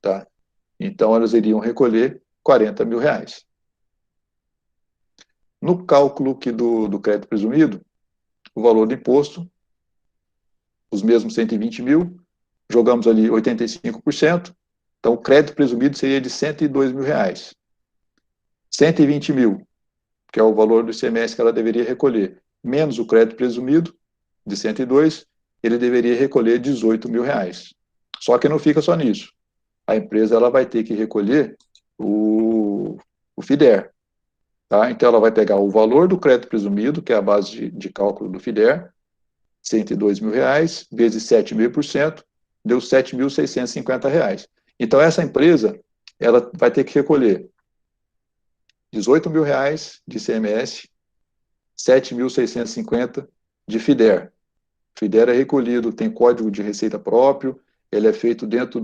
tá? Então, elas iriam recolher R$40 mil. No cálculo aqui do crédito presumido, o valor do imposto, os mesmos 120 mil, jogamos ali 85%, então o crédito presumido seria de R$102 mil. 120 mil, que é o valor do ICMS que ela deveria recolher, menos o crédito presumido, de 102, ele deveria recolher R$18 mil. Só que não fica só nisso. A empresa ela vai ter que recolher o FIDER. Tá? Então, ela vai pegar o valor do crédito presumido, que é a base de cálculo do FIDER, R$102 mil, vezes 7,5%, deu R$7.650. Então, essa empresa, ela vai ter que recolher R$18 mil de ICMS, 7.650 de FIDER. FIDER é recolhido, tem código de receita próprio, ele é feito dentro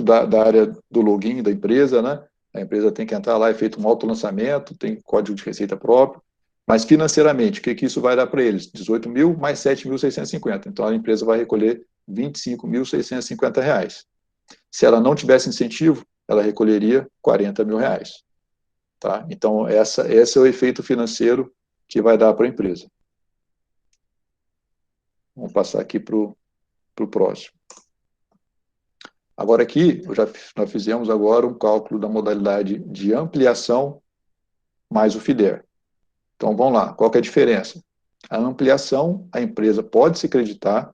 da área do login da empresa, né? A empresa tem que entrar lá, é feito um autolançamento, tem código de receita próprio, mas financeiramente, o que isso vai dar para eles? 18 mil mais 7.650. Então, a empresa vai recolher R$25.650. Se ela não tivesse incentivo, ela recolheria R$40 mil. Tá? Então, esse é o efeito financeiro que vai dar para a empresa. Vamos passar aqui para o próximo. Agora aqui, nós fizemos agora um cálculo da modalidade de ampliação mais o FIDER. Então, vamos lá, qual que é a diferença? A ampliação, a empresa pode se creditar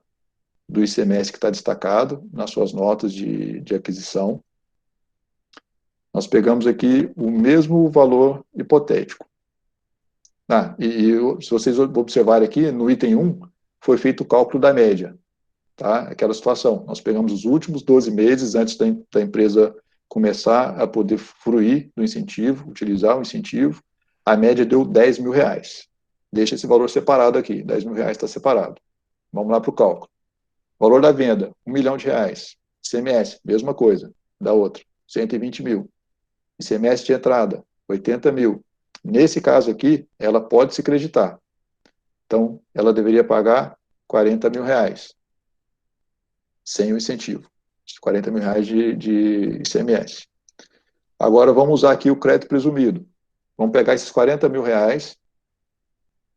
do ICMS que está destacado nas suas notas de aquisição. Nós pegamos aqui o mesmo valor hipotético. Se vocês observarem aqui, no item 1, foi feito o cálculo da média. Tá? Aquela situação, nós pegamos os últimos 12 meses antes da empresa começar a poder fruir do incentivo, utilizar o incentivo, a média deu R$10 mil. Deixa esse valor separado aqui, R$10 mil está separado. Vamos lá para o cálculo. Valor da venda, R$1 milhão. ICMS, mesma coisa, da outra, 120 mil. ICMS de entrada, 80 mil. Nesse caso aqui, ela pode se creditar. Então, ela deveria pagar R$40 mil. Sem o incentivo, R$40 mil de ICMS. Agora, vamos usar aqui o crédito presumido. Vamos pegar esses R$40 mil,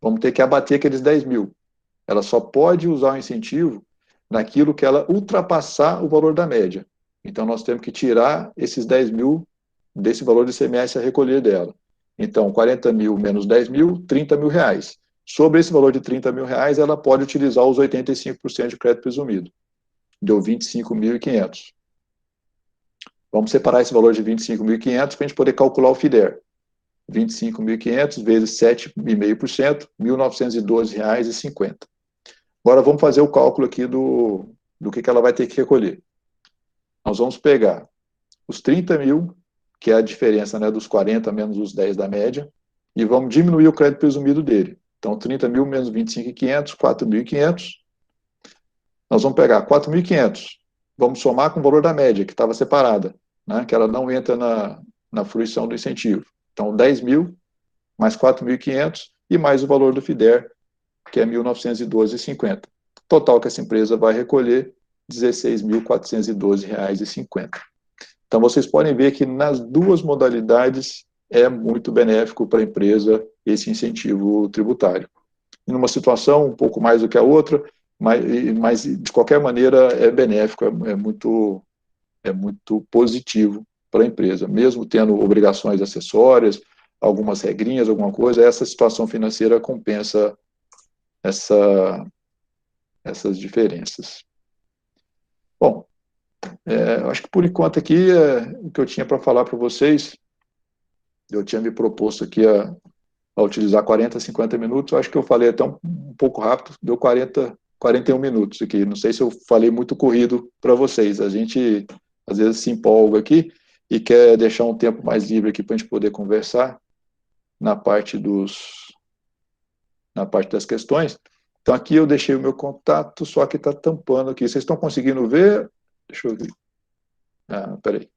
vamos ter que abater aqueles 10 mil. ela só pode usar o incentivo naquilo que ela ultrapassar o valor da média. Então, nós temos que tirar esses 10 mil desse valor de ICMS a recolher dela. Então, 40 mil menos 10 mil, 30 mil reais. Sobre esse valor de 30 mil reais, ela pode utilizar os 85% de crédito presumido. Deu 25.500. Vamos separar esse valor de 25.500 para a gente poder calcular o FIDER. 25.500 vezes 7,5%, R$ 1.912,50. Agora vamos fazer o cálculo aqui do que ela vai ter que recolher. Nós vamos pegar os 30 mil, que é a diferença, né, dos 40 menos os 10 da média, e vamos diminuir o crédito presumido dele. Então, 30 mil menos 25.500, 4.500. Nós vamos pegar 4.500, vamos somar com o valor da média, que estava separada, né, que ela não entra na fruição do incentivo. Então, 10 mil mais 4.500 e mais o valor do FIDER, que é R$ 1.912,50. Total que essa empresa vai recolher R$ 16.412,50. Então, vocês podem ver que nas duas modalidades é muito benéfico para a empresa esse incentivo tributário. Em uma situação um pouco mais do que a outra, mas de qualquer maneira é benéfico, é muito positivo para a empresa, mesmo tendo obrigações acessórias, algumas regrinhas, alguma coisa, essa situação financeira compensa essas diferenças. Bom, acho que por enquanto aqui o que eu tinha para falar para vocês. Eu tinha me proposto aqui a utilizar 40, 50 minutos, eu acho que eu falei até um pouco rápido, deu 41 minutos aqui, não sei se eu falei muito corrido para vocês, a gente às vezes se empolga aqui e quer deixar um tempo mais livre aqui para a gente poder conversar na parte das questões. Então aqui eu deixei o meu contato, só que está tampando aqui, vocês estão conseguindo ver? Deixa eu ver. Peraí,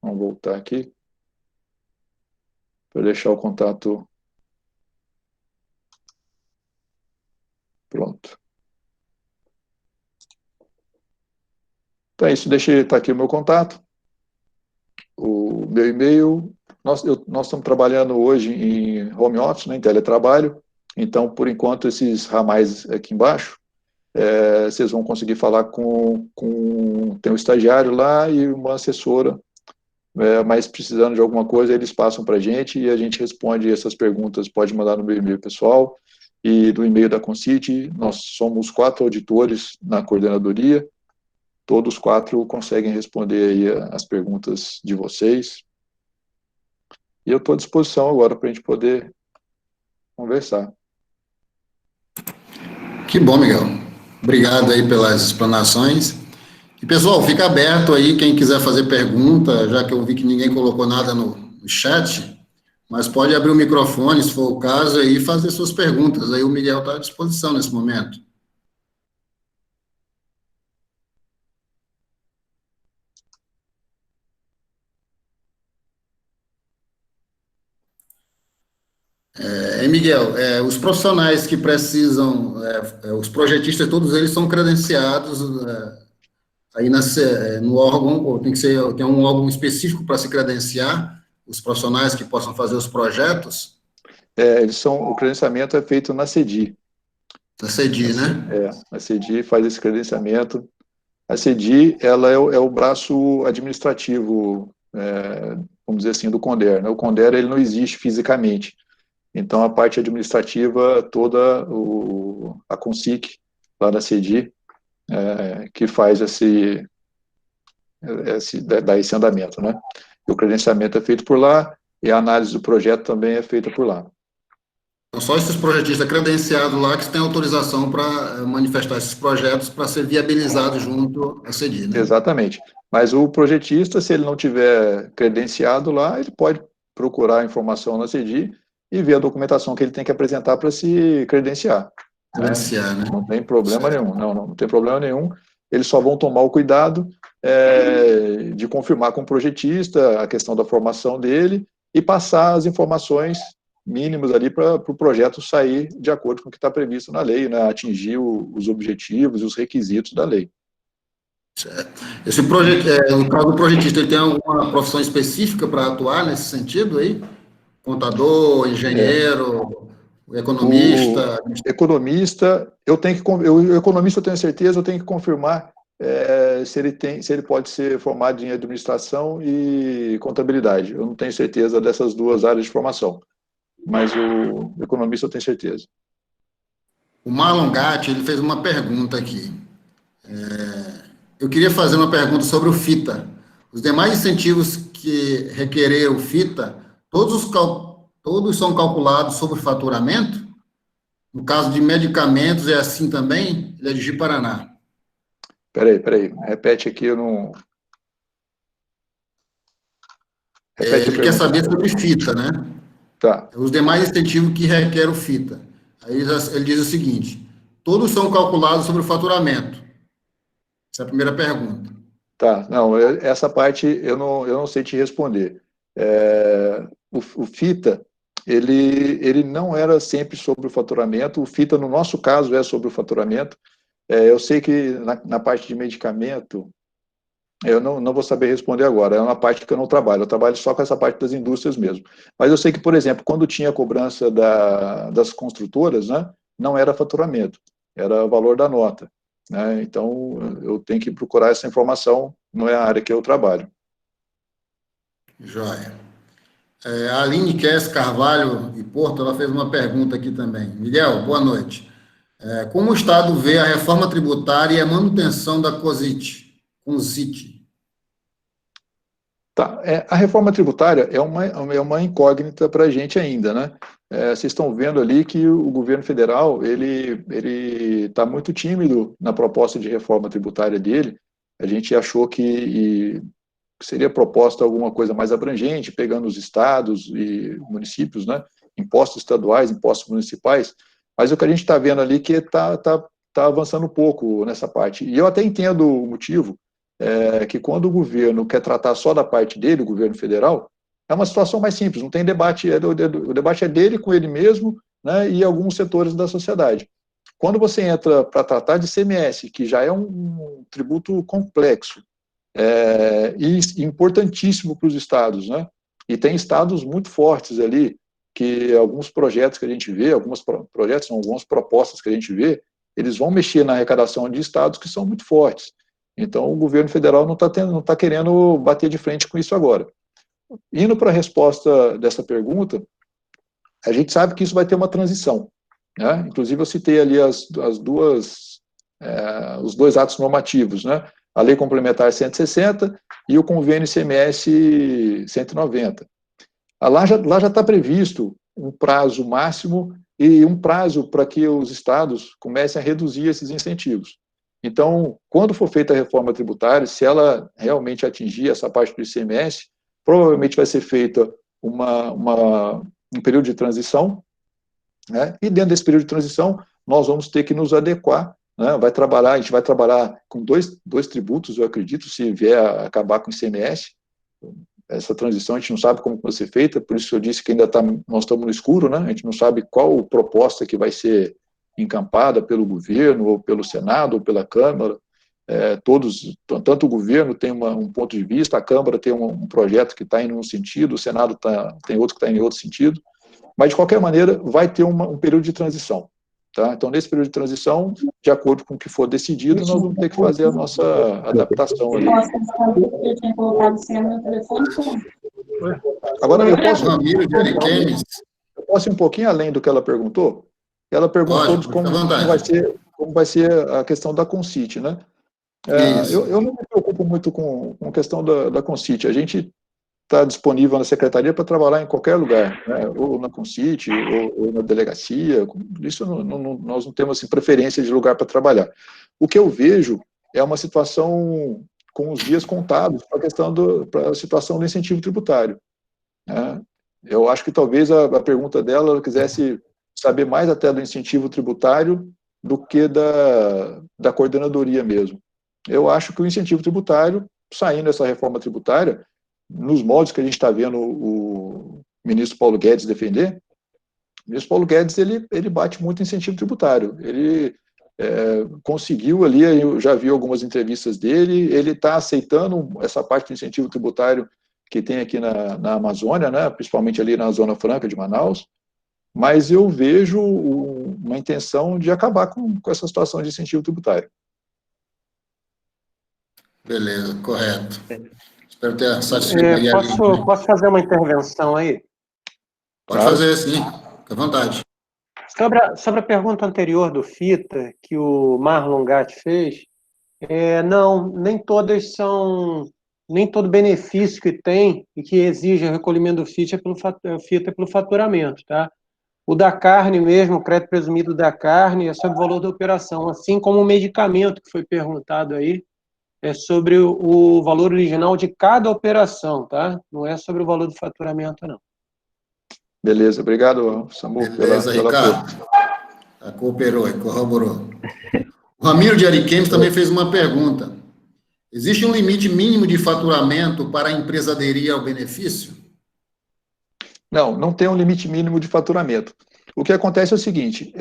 vamos voltar aqui. Para deixar o contato pronto. Então é isso, tá aqui o meu contato, o meu e-mail. Nós estamos trabalhando hoje em home office, né, em teletrabalho, então, por enquanto, esses ramais aqui embaixo, vocês vão conseguir falar tem um estagiário lá e uma assessora, mas precisando de alguma coisa, eles passam para a gente e a gente responde essas perguntas, pode mandar no meu e-mail pessoal e no e-mail da Concite. Nós somos 4 auditores na coordenadoria, todos 4 conseguem responder aí as perguntas de vocês. E eu estou à disposição agora para a gente poder conversar. Que bom, Miguel. Obrigado aí pelas explanações. E, pessoal, fica aberto aí, quem quiser fazer pergunta, já que eu vi que ninguém colocou nada no chat, mas pode abrir o microfone, se for o caso, e fazer suas perguntas. Aí o Miguel está à disposição nesse momento. Miguel, os profissionais que precisam, os projetistas, todos eles são credenciados aí no órgão, ou tem um órgão específico para se credenciar, os profissionais que possam fazer os projetos? O credenciamento é feito na CEDI. Na CEDI, né? A CEDI faz esse credenciamento. A CEDI, ela é o braço administrativo, vamos dizer assim, do CONDER, né? O CONDER, ele não existe fisicamente. Então, a parte administrativa toda, a CONSIC, lá na CEDI, que faz dá esse andamento, né? E o credenciamento é feito por lá, e a análise do projeto também é feita por lá. Então, só esses projetistas credenciados lá que têm autorização para manifestar esses projetos para ser viabilizado junto à CEDI, né? Exatamente. Mas o projetista, se ele não tiver credenciado lá, ele pode procurar informação na CEDI e ver a documentação que ele tem que apresentar para se credenciar. Credenciar, né? Não tem problema nenhum. Não tem problema nenhum. Eles só vão tomar o cuidado de confirmar com o projetista a questão da formação dele e passar as informações mínimas ali para o projeto sair de acordo com o que está previsto na lei, né? Atingir os objetivos e os requisitos da lei. Certo. Esse projeto, no caso do projetista, ele tem alguma profissão específica para atuar nesse sentido aí? Contador, engenheiro? O economista... O economista, o economista eu tenho certeza, eu tenho que confirmar se ele pode ser formado em administração e contabilidade. Eu não tenho certeza dessas duas áreas de formação, mas o economista eu tenho certeza. O Marlon Gatti, ele fez uma pergunta aqui. Eu queria fazer uma pergunta sobre o FITA. Os demais incentivos que requerer o FITA, todos são calculados sobre faturamento? No caso de medicamentos, é assim também? Ele é de Ji-Paraná. Peraí. Repete aqui, eu não... Repete Ele quer saber sobre FITA, né? Tá. Os demais incentivos que requer o FITA. Aí ele diz o seguinte: todos são calculados sobre o faturamento. Essa é a primeira pergunta. Tá, não, essa parte eu não sei te responder. O FITA, ele não era sempre sobre o faturamento. O FITA, no nosso caso, é sobre o faturamento. Eu sei que na parte de medicamento, eu não vou saber responder agora, é uma parte que eu trabalho só com essa parte das indústrias mesmo. Mas eu sei que, por exemplo, quando tinha a cobrança das construtoras, né, não era faturamento, era o valor da nota, né, então eu tenho que procurar essa informação, não é a área que eu trabalho. Joia. A Aline Kess Carvalho e Porto, ela fez uma pergunta aqui também. Miguel, boa noite. Como o Estado vê a reforma tributária e a manutenção da CONCIT? Tá, a reforma tributária é uma incógnita para a gente ainda, né? Vocês estão vendo ali que o governo federal, ele está muito tímido na proposta de reforma tributária dele. A gente achou que seria proposta alguma coisa mais abrangente, pegando os estados e municípios, né? Impostos estaduais, impostos municipais, mas o que a gente está vendo ali que está avançando um pouco nessa parte. E eu até entendo o motivo, que quando o governo quer tratar só da parte dele, o governo federal, é uma situação mais simples, não tem debate, o debate é dele com ele mesmo, né, e alguns setores da sociedade. Quando você entra para tratar de ICMS, que já é um tributo complexo, e importantíssimo para os estados, né, e tem estados muito fortes ali, que alguns projetos que a gente vê, algumas propostas que a gente vê, eles vão mexer na arrecadação de estados que são muito fortes. Então, o governo federal não está querendo bater de frente com isso agora. Indo para a resposta dessa pergunta, a gente sabe que isso vai ter uma transição, né? Inclusive, eu citei ali os dois atos normativos, né? A Lei Complementar 160 e o Convênio ICMS 190. Lá já está previsto um prazo máximo e um prazo para que os estados comecem a reduzir esses incentivos. Então, quando for feita a reforma tributária, se ela realmente atingir essa parte do ICMS, provavelmente vai ser feita um período de transição, né? E dentro desse período de transição, nós vamos ter que nos adequar, né? A gente vai trabalhar com dois tributos, eu acredito, se vier a acabar com o ICMS. Essa transição a gente não sabe como vai ser feita, por isso eu disse que nós estamos no escuro, né? A gente não sabe qual proposta que vai ser encampada pelo governo, ou pelo Senado, ou pela Câmara. Tanto o governo tem um ponto de vista, a Câmara tem um projeto que está indo num sentido, o Senado tem outro que está indo em outro sentido, mas, de qualquer maneira, vai ter um período de transição. Tá? Então, nesse período de transição, de acordo com o que for decidido, nós vamos ter que fazer a nossa adaptação ali. Agora, eu posso ir um pouquinho além do que ela perguntou? Ela perguntou de como vai ser a questão da CONCIT, né? Eu não me preocupo muito com a questão da CONCIT. A gente está disponível na secretaria para trabalhar em qualquer lugar, né? Ou na CONCIT, ou na delegacia. Isso nós não temos assim, preferência de lugar para trabalhar. O que eu vejo é uma situação com os dias contados para a situação do incentivo tributário, né? Eu acho que talvez a pergunta dela ela quisesse saber mais até do incentivo tributário do que da coordenadoria mesmo. Eu acho que o incentivo tributário, saindo essa reforma tributária, nos moldes que a gente está vendo o ministro Paulo Guedes defender, o ministro Paulo Guedes ele bate muito em incentivo tributário. Ele conseguiu ali, eu já vi algumas entrevistas dele, ele está aceitando essa parte do incentivo tributário que tem aqui na Amazônia, né, principalmente ali na Zona Franca de Manaus, mas eu vejo uma intenção de acabar com essa situação de incentivo tributário. Beleza, correto. Espero ter satisfeito. Posso fazer uma intervenção aí? Pode fazer, sim. Fique à vontade. Sobre a pergunta anterior do FITA, que o Marlon Gatti fez, não, nem todo benefício que tem e que exige o recolhimento do FITA é pelo faturamento, tá? O da carne mesmo, o crédito presumido da carne, é sobre o valor da operação, assim como o medicamento que foi perguntado aí, é sobre o valor original de cada operação, tá? Não é sobre o valor do faturamento, não. Beleza, obrigado, Samu. Beleza, Ricardo. Cooperou e corroborou. O Ramiro de Ariquemes também fez uma pergunta. Existe um limite mínimo de faturamento para a empresa aderir ao benefício? Não tem um limite mínimo de faturamento. O que acontece é o seguinte,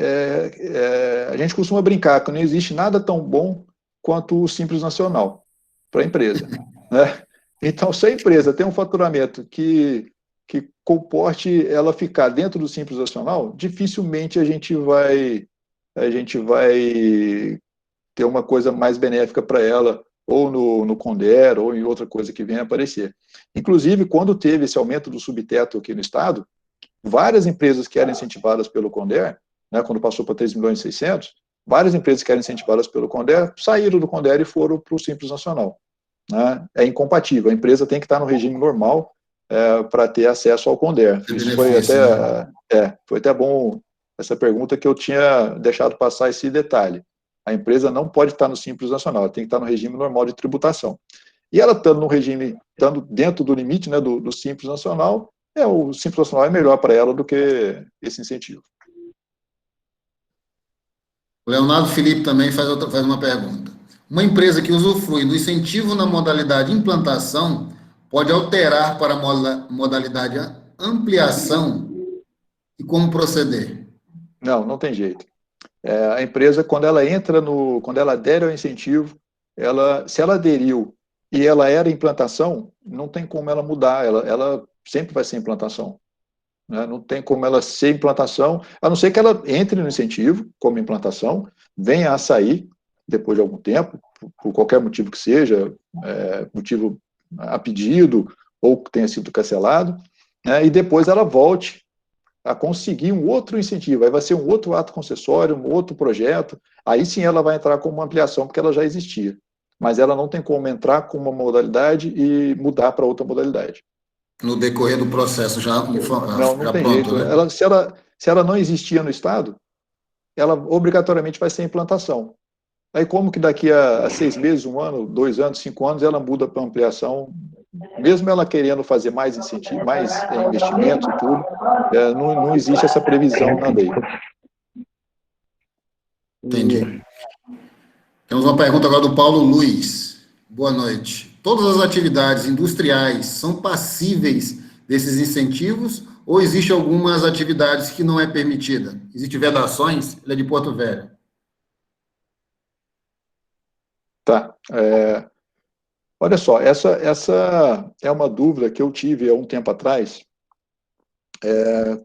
a gente costuma brincar que não existe nada tão bom quanto o Simples Nacional para a empresa, né? Então, se a empresa tem um faturamento que comporte ela ficar dentro do Simples Nacional, dificilmente a gente vai ter uma coisa mais benéfica para ela, ou no Conder, ou em outra coisa que venha a aparecer. Inclusive, quando teve esse aumento do subteto aqui no Estado, várias empresas que eram incentivadas pelo Conder, né, quando passou para 3.600.000, várias empresas que eram incentivadas pelo Conder saíram do Conder e foram para o Simples Nacional. Né? É incompatível, a empresa tem que estar no regime normal para ter acesso ao Conder. Isso foi até bom essa pergunta, que eu tinha deixado passar esse detalhe. A empresa não pode estar no Simples Nacional, ela tem que estar no regime normal de tributação. E ela estando no regime, estando dentro do limite, né, do Simples Nacional, o Simples Nacional é melhor para ela do que esse incentivo. O Leonardo Felipe também faz uma pergunta. Uma empresa que usufrui do incentivo na modalidade implantação pode alterar para a modalidade ampliação, e como proceder? Não tem jeito. A empresa, quando ela adere ao incentivo, se ela aderiu e ela era implantação, não tem como ela mudar, ela sempre vai ser implantação. Né? Não tem como ela ser implantação, a não ser que ela entre no incentivo como implantação, venha a sair depois de algum tempo, por qualquer motivo que seja, motivo a pedido, ou que tenha sido cancelado, né? E depois ela volte a conseguir um outro incentivo, aí vai ser um outro ato concessório, um outro projeto, aí sim ela vai entrar como uma ampliação, porque ela já existia. Mas ela não tem como entrar com uma modalidade e mudar para outra modalidade. No decorrer do processo já não já tem pronto, jeito. né? Se ela não existia no Estado, ela obrigatoriamente vai ser implantação. Aí como que daqui a 6 meses, 1 ano, 2 anos, 5 anos, ela muda para ampliação, mesmo ela querendo fazer mais incentivo, mais investimentos e tudo, não existe essa previsão na lei. Entendi. Temos uma pergunta agora do Paulo Luiz. Boa noite. Todas as atividades industriais são passíveis desses incentivos ou existe algumas atividades que não é permitida? Existem vedações? Ele é de Porto Velho. Tá. Olha só, essa é uma dúvida que eu tive há um tempo atrás,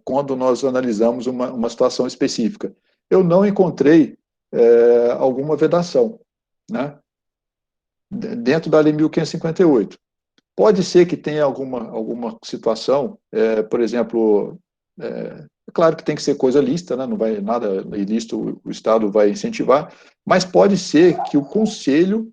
quando nós analisamos uma situação específica. Eu não encontrei alguma vedação, né, dentro da Lei 1558. Pode ser que tenha alguma situação, por exemplo, é claro que tem que ser coisa lícita, né, não vai nada ilícito, o Estado vai incentivar, mas pode ser que o Conselho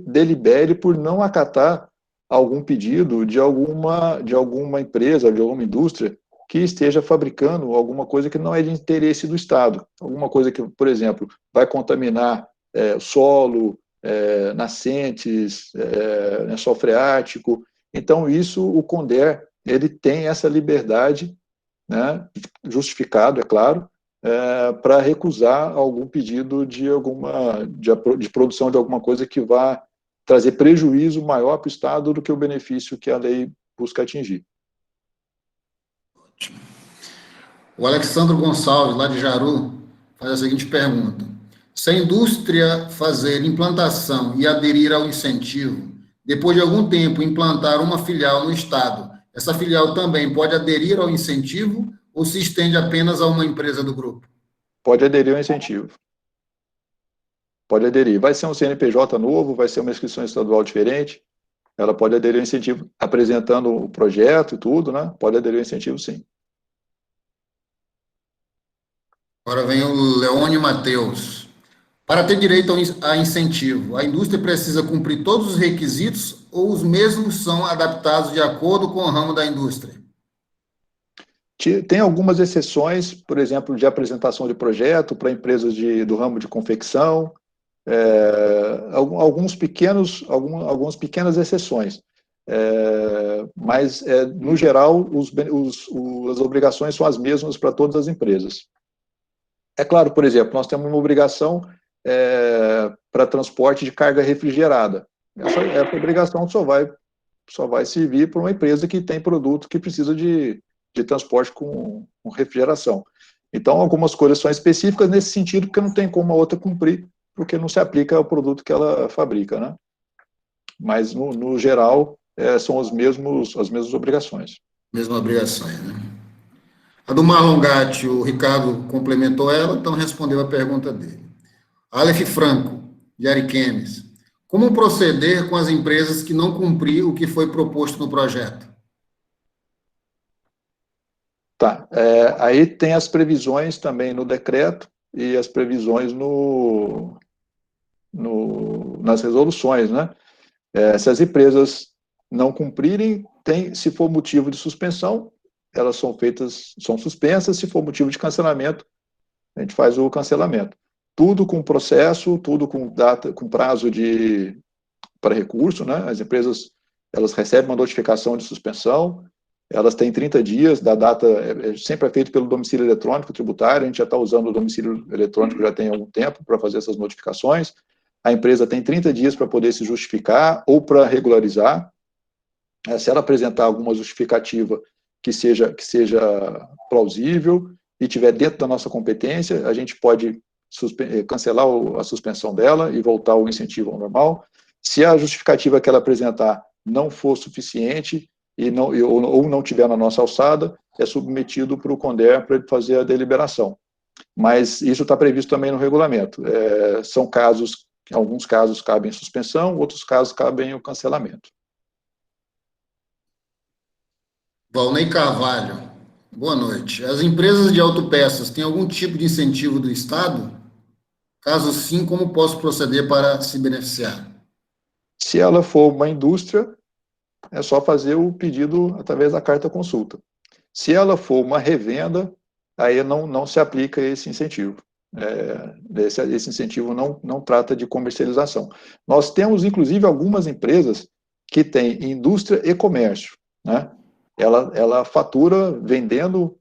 delibere por não acatar algum pedido de alguma empresa, de alguma indústria que esteja fabricando alguma coisa que não é de interesse do Estado. Alguma coisa que, por exemplo, vai contaminar solo, nascentes, lençol freático. Então, isso, o Conder, ele tem essa liberdade, né, justificado, é claro, para recusar algum pedido de produção de alguma coisa que vá trazer prejuízo maior para o Estado do que o benefício que a lei busca atingir. Ótimo. O Alexandre Gonçalves, lá de Jaru, faz a seguinte pergunta. Se a indústria fazer implantação e aderir ao incentivo, depois de algum tempo implantar uma filial no Estado, essa filial também pode aderir ao incentivo ou se estende apenas a uma empresa do grupo? Pode aderir ao incentivo. Pode aderir. Vai ser um CNPJ novo, vai ser uma inscrição estadual diferente, ela pode aderir ao incentivo, apresentando o projeto e tudo, né? Pode aderir ao incentivo, sim. Agora vem o Leone Matheus. Para ter direito a incentivo, a indústria precisa cumprir todos os requisitos ou os mesmos são adaptados de acordo com o ramo da indústria? Tem algumas exceções, por exemplo, de apresentação de projeto para empresas do ramo de confecção, algumas pequenas exceções. Mas, no geral, as obrigações são as mesmas para todas as empresas. É claro, por exemplo, nós temos uma obrigação para transporte de carga refrigerada. Essa obrigação só vai servir para uma empresa que tem produto que precisa de transporte com refrigeração. Então, algumas coisas são específicas nesse sentido, porque não tem como a outra cumprir, porque não se aplica ao produto que ela fabrica, né? Mas, no geral, são as mesmas obrigações. Mesmas obrigações, né? A do Marlon Gatti, o Ricardo complementou ela, então respondeu a pergunta dele. Aleph Franco, de Ariquemes. Como proceder com as empresas que não cumpriram o que foi proposto no projeto? Tá, aí tem as previsões também no decreto e as previsões nas resoluções, né? Se as empresas não cumprirem, se for motivo de suspensão, elas são suspensas, se for motivo de cancelamento, a gente faz o cancelamento. Tudo com processo, tudo com data, com prazo para recurso, né? As empresas, elas recebem uma notificação de suspensão, elas têm 30 dias da data, sempre é feito pelo domicílio eletrônico tributário, a gente já está usando o domicílio eletrônico já tem algum tempo para fazer essas notificações, a empresa tem 30 dias para poder se justificar ou para regularizar, se ela apresentar alguma justificativa que seja plausível e tiver dentro da nossa competência, a gente pode cancelar a suspensão dela e voltar o incentivo ao normal. Se a justificativa que ela apresentar não for suficiente ou não tiver na nossa alçada, é submetido para o CONDER para ele fazer a deliberação. Mas isso está previsto também no regulamento. São casos, alguns casos cabem suspensão, outros casos cabem o cancelamento. Valnei Carvalho, boa noite. As empresas de autopeças têm algum tipo de incentivo do Estado? Caso sim, como posso proceder para se beneficiar? Se ela for uma indústria, é só fazer o pedido através da carta consulta. Se ela for uma revenda, aí não se aplica esse incentivo. Esse incentivo não trata de comercialização. Nós temos, inclusive, algumas empresas que têm indústria e comércio, né? Ela fatura vendendo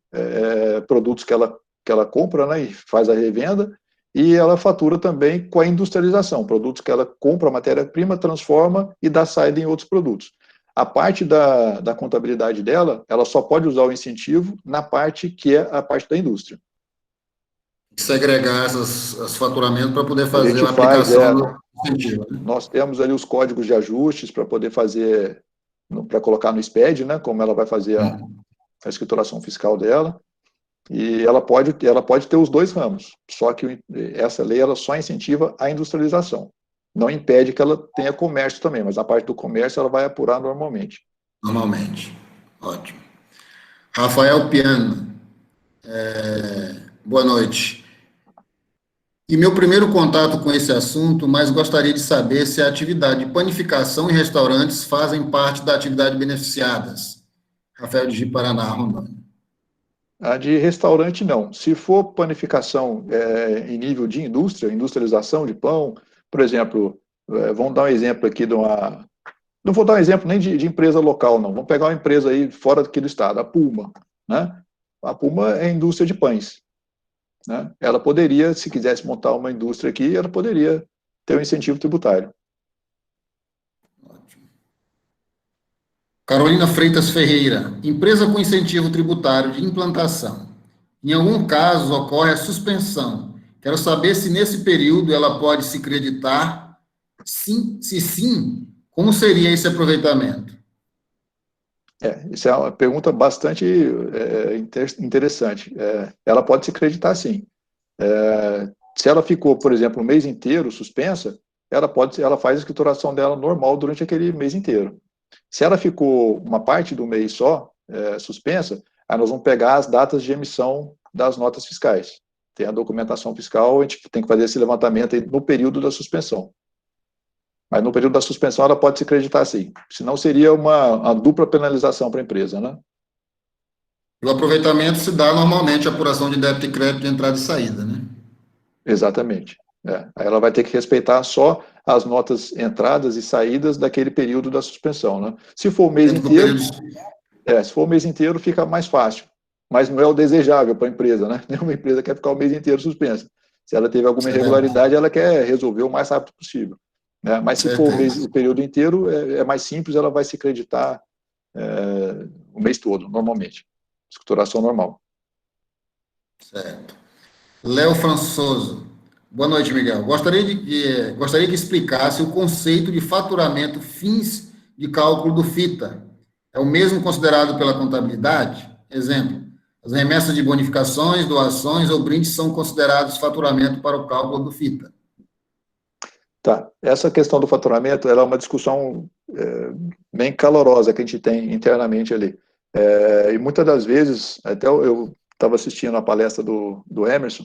produtos que ela compra, né, e faz a revenda, e ela fatura também com a industrialização, produtos que ela compra a matéria-prima, transforma e dá saída em outros produtos. A parte da contabilidade dela, ela só pode usar o incentivo na parte que é a parte da indústria. Segregar os faturamentos para poder fazer a aplicação do incentivo. Né? Nós temos ali os códigos de ajustes para poder fazer, para colocar no SPED, né, como ela vai fazer a escrituração fiscal dela, e ela pode ter os dois ramos, só que essa lei ela só incentiva a industrialização. Não impede que ela tenha comércio também, mas a parte do comércio ela vai apurar normalmente. Normalmente. Ótimo. Rafael Piano. Boa noite. E meu primeiro contato com esse assunto, mas gostaria de saber se a atividade de panificação e restaurantes fazem parte da atividade beneficiadas. Rafael de Paraná, Rondônia. A de restaurante, não. Se for panificação em nível de industrialização de pão, por exemplo, vamos dar um exemplo aqui de uma... Não vou dar um exemplo nem de empresa local, não. Vamos pegar uma empresa aí fora aqui do estado, a Puma, né? A Puma é indústria de pães, né? Ela poderia, se quisesse montar uma indústria aqui, ela poderia ter um incentivo tributário. Ótimo. Carolina Freitas Ferreira. Empresa com incentivo tributário de implantação. Em algum caso, ocorre a suspensão. Quero saber se nesse período ela pode se creditar. Sim, se sim, como seria esse aproveitamento? Isso é uma pergunta bastante interessante. Ela pode se creditar, sim. Se ela ficou, por exemplo, um mês inteiro suspensa, ela faz a escrituração dela normal durante aquele mês inteiro. Se ela ficou uma parte do mês só suspensa, aí nós vamos pegar as datas de emissão das notas fiscais. Tem a documentação fiscal, a gente tem que fazer esse levantamento aí no período da suspensão. Mas no período da suspensão ela pode se creditar, sim. Senão seria uma dupla penalização para a empresa, né? O aproveitamento se dá normalmente a apuração de débito e crédito de entrada e saída, né? Exatamente. Aí ela vai ter que respeitar só as notas entradas e saídas daquele período da suspensão, né? Se for o mês inteiro, se for o mês inteiro, fica mais fácil. Mas não é o desejável para a empresa, né? Nenhuma empresa quer ficar o mês inteiro suspensa. Se ela teve alguma irregularidade, ela quer resolver o mais rápido possível. Né? Mas se for o período inteiro, é mais simples, ela vai se creditar o mês todo, normalmente. Escrituração normal. Certo. Léo Françoso. Boa noite, Miguel. Gostaria que explicasse o conceito de faturamento fins de cálculo do FITA. É o mesmo considerado pela contabilidade? Exemplo, as remessas de bonificações, doações ou brindes são considerados faturamento para o cálculo do FITA. Tá. Essa questão do faturamento, ela é uma discussão bem calorosa que a gente tem internamente ali. E muitas das vezes, até eu estava assistindo a palestra do Emerson,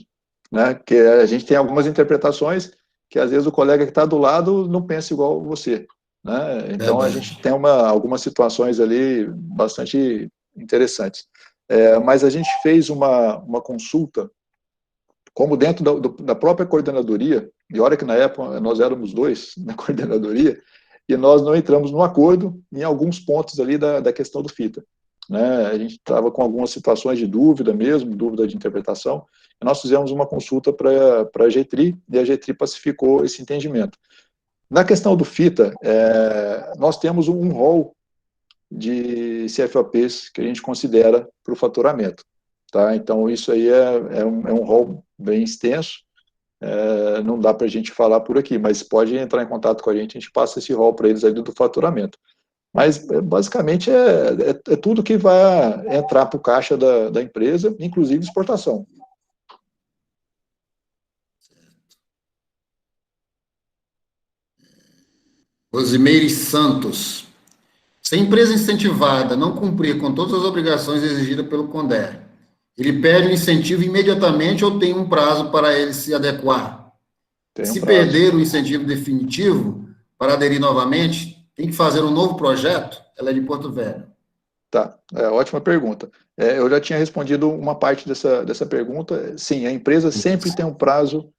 né, que a gente tem algumas interpretações que às vezes o colega que está do lado não pensa igual você, né? Então a gente tem algumas situações ali bastante interessantes. Mas a gente fez uma consulta, como dentro da própria coordenadoria, e olha que na época nós éramos 2 na coordenadoria, e nós não entramos no acordo em alguns pontos ali da questão do FITA. Né? A gente estava com algumas situações de dúvida mesmo, dúvida de interpretação, e nós fizemos uma consulta para a GETRI, e a GETRI pacificou esse entendimento. Na questão do FITA, nós temos um rol de CFOPs que a gente considera para o faturamento. Tá? Então, isso aí é um rol bem extenso, não dá para a gente falar por aqui, mas pode entrar em contato com a gente passa esse rol para eles aí do faturamento. Mas, basicamente, é tudo que vai entrar para o caixa da empresa, inclusive exportação. Rosimeire Santos. Se a empresa incentivada não cumprir com todas as obrigações exigidas pelo CONDER, ele perde o incentivo imediatamente ou tem um prazo para ele se adequar? Se perder o incentivo definitivo para aderir novamente, tem que fazer um novo projeto? Ela é de Porto Velho. Tá, ótima pergunta. Eu já tinha respondido uma parte dessa pergunta. Sim, a empresa sempre tem um prazo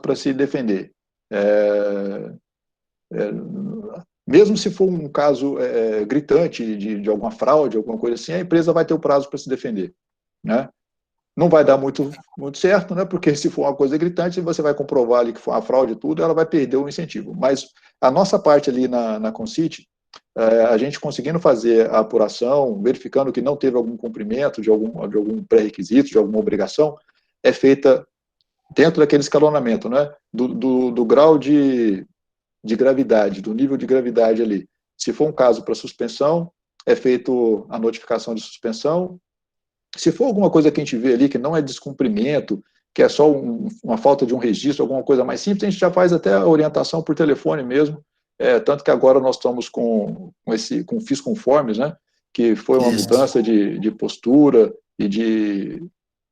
para se defender. Mesmo se for um caso gritante de alguma fraude, alguma coisa assim, a empresa vai ter o prazo para se defender. Né? Não vai dar muito certo, né? Porque se for uma coisa gritante, você vai comprovar ali que foi uma fraude e tudo, ela vai perder o incentivo. Mas a nossa parte ali na Concit, a gente conseguindo fazer a apuração, verificando que não teve algum cumprimento de algum pré-requisito, de alguma obrigação, é feita dentro daquele escalonamento, né? Do grau de gravidade, do nível de gravidade ali. Se for um caso para suspensão, é feito a notificação de suspensão. Se for alguma coisa que a gente vê ali que não é descumprimento, que é só uma falta de um registro, alguma coisa mais simples, a gente já faz até a orientação por telefone mesmo, tanto que agora nós estamos com FIS Conformes, né, que foi uma mudança de postura e de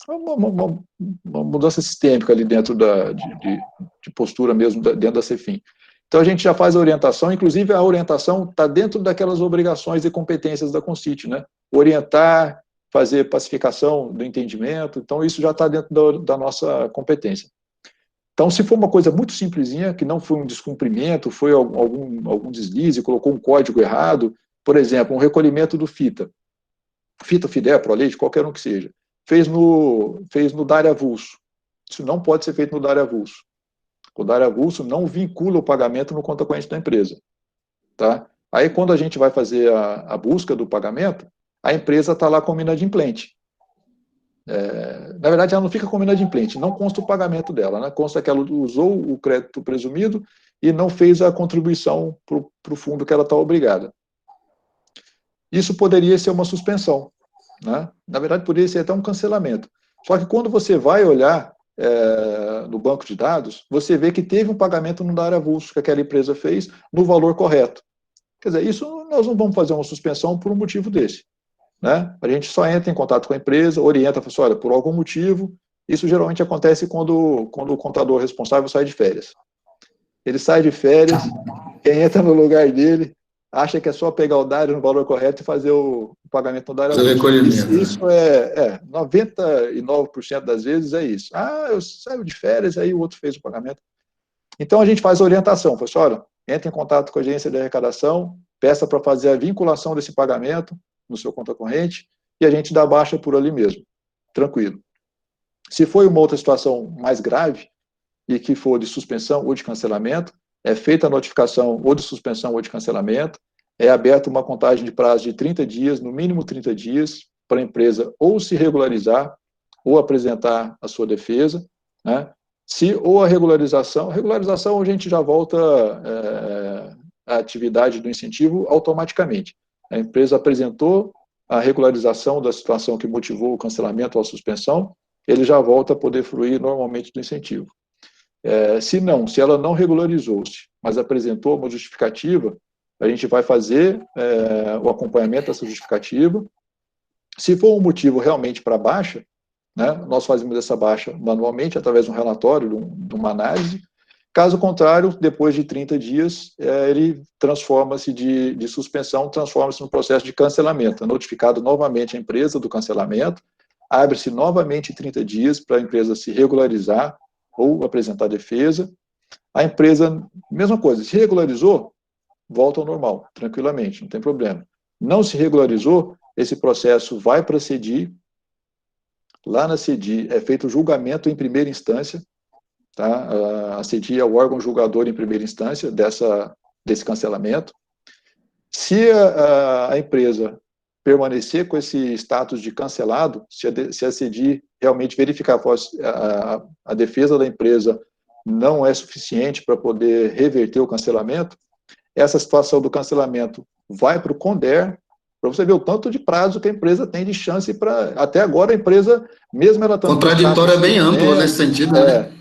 uma mudança sistêmica ali dentro de postura mesmo dentro da CEFIM. Então, a gente já faz a orientação, inclusive a orientação está dentro daquelas obrigações e competências da Concit, né? Orientar, fazer pacificação do entendimento, então isso já está dentro da nossa competência. Então, se for uma coisa muito simplesinha, que não foi um descumprimento, foi algum deslize, colocou um código errado, por exemplo, um recolhimento do FITA, FIDE, ProLeite, qualquer um que seja, fez no DARE avulso. Isso não pode ser feito no DARE avulso. O DARE avulso não vincula o pagamento no conta corrente da empresa. Tá? Aí, quando a gente vai fazer a busca do pagamento, a empresa está lá como inadimplente. Na verdade, ela não fica como inadimplente, não consta o pagamento dela, né? Consta que ela usou o crédito presumido e não fez a contribuição para o fundo que ela está obrigada. isso poderia ser uma suspensão, né? Na verdade, poderia ser até um cancelamento. Só que quando você vai olhar no banco de dados, você vê que teve um pagamento no dar avulso que aquela empresa fez no valor correto. Quer dizer, isso nós não vamos fazer uma suspensão por um motivo desse, né? A gente só entra em contato com a empresa, orienta, fala assim, olha, por algum motivo, isso geralmente acontece quando o contador responsável sai de férias. Ele sai de férias, quem entra no lugar dele acha que é só pegar o DARE no valor correto e fazer o pagamento no DARE avulso. Isso 99% das vezes é isso. Ah, eu saio de férias, aí o outro fez o pagamento. Então, a gente faz a orientação. Fala assim, olha, entre em contato com a agência de arrecadação, peça para fazer a vinculação desse pagamento no seu conta corrente e a gente dá baixa por ali mesmo. Tranquilo. Se for uma outra situação mais grave e que for de suspensão ou de cancelamento, é feita a notificação ou de suspensão ou de cancelamento, é aberta uma contagem de prazo de 30 dias, no mínimo 30 dias, para a empresa ou se regularizar ou apresentar a sua defesa, né? Se ou a regularização a gente já volta à atividade do incentivo automaticamente. A empresa apresentou a regularização da situação que motivou o cancelamento ou a suspensão, ele já volta a poder fruir normalmente do incentivo. Se ela não regularizou-se, mas apresentou uma justificativa, a gente vai fazer o acompanhamento dessa justificativa. Se for um motivo realmente para baixa, né, nós fazemos essa baixa manualmente, através de um relatório, de uma análise. Caso contrário, depois de 30 dias, ele transforma-se de suspensão, transforma-se no processo de cancelamento. É notificado novamente a empresa do cancelamento, abre-se novamente 30 dias para a empresa se regularizar ou apresentar defesa. A empresa, mesma coisa, se regularizou, volta ao normal, tranquilamente, não tem problema. Não se regularizou, esse processo vai para a CEDI. Lá na CEDI é feito o julgamento em primeira instância, tá? A CEDI é o órgão julgador em primeira instância desse cancelamento. Se a empresa permanecer com esse status de cancelado, se a CEDI realmente verificar a defesa da empresa não é suficiente para poder reverter o cancelamento, essa situação do cancelamento vai para o CONDER, para você ver o tanto de prazo que a empresa tem de chance para... Até agora a empresa, mesmo ela estando... Contraditório é bem amplo nesse sentido, né?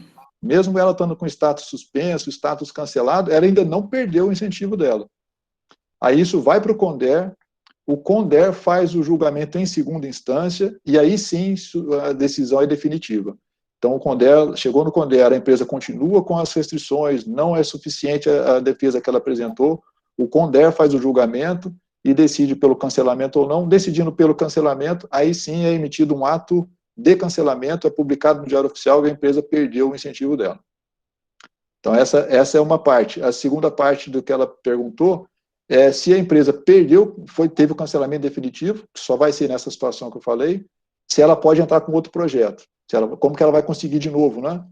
Mesmo ela estando com status suspenso, status cancelado, ela ainda não perdeu o incentivo dela. Aí isso vai para o CONDER faz o julgamento em segunda instância, e aí sim a decisão é definitiva. Então, chegou no CONDER, a empresa continua com as restrições, não é suficiente a defesa que ela apresentou, o CONDER faz o julgamento e decide pelo cancelamento ou não. Decidindo pelo cancelamento, aí sim é emitido um ato de cancelamento, é publicado no Diário Oficial e a empresa perdeu o incentivo dela. Então, essa é uma parte. A segunda parte do que ela perguntou é se a empresa teve o cancelamento definitivo, que só vai ser nessa situação que eu falei, se ela pode entrar com outro projeto. Como que ela vai conseguir de novo, né?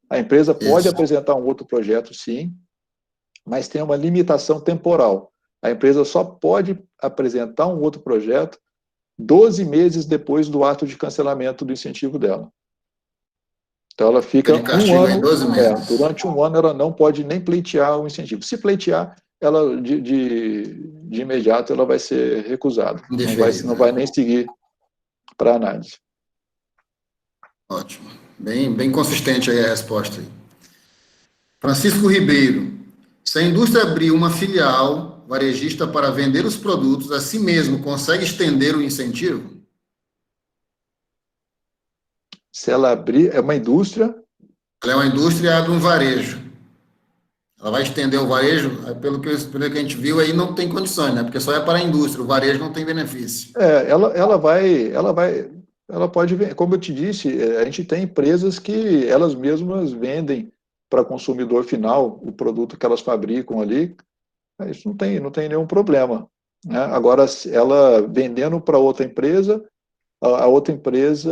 A empresa pode apresentar um outro projeto, sim, mas tem uma limitação temporal. A empresa só pode apresentar um outro projeto 12 meses depois do ato de cancelamento do incentivo dela. Então, ela fica um ano, 12 meses. durante um ano, ela não pode nem pleitear o incentivo. Se pleitear, ela, de imediato, ela vai ser recusada. Não vai nem seguir para análise. Ótimo. Bem consistente aí a resposta. Francisco Ribeiro. Se a indústria abrir uma filial varejista para vender os produtos a si mesmo, consegue estender o incentivo? Se ela abrir, é uma indústria... Ela é uma indústria e abre um varejo. Ela vai estender o varejo, pelo que a gente viu, aí não tem condições, né? Porque só é para a indústria, o varejo não tem benefício. Ela pode vender, como eu te disse, a gente tem empresas que elas mesmas vendem para consumidor final o produto que elas fabricam ali, isso não tem nenhum problema, né? Agora, ela vendendo para outra empresa, a outra empresa,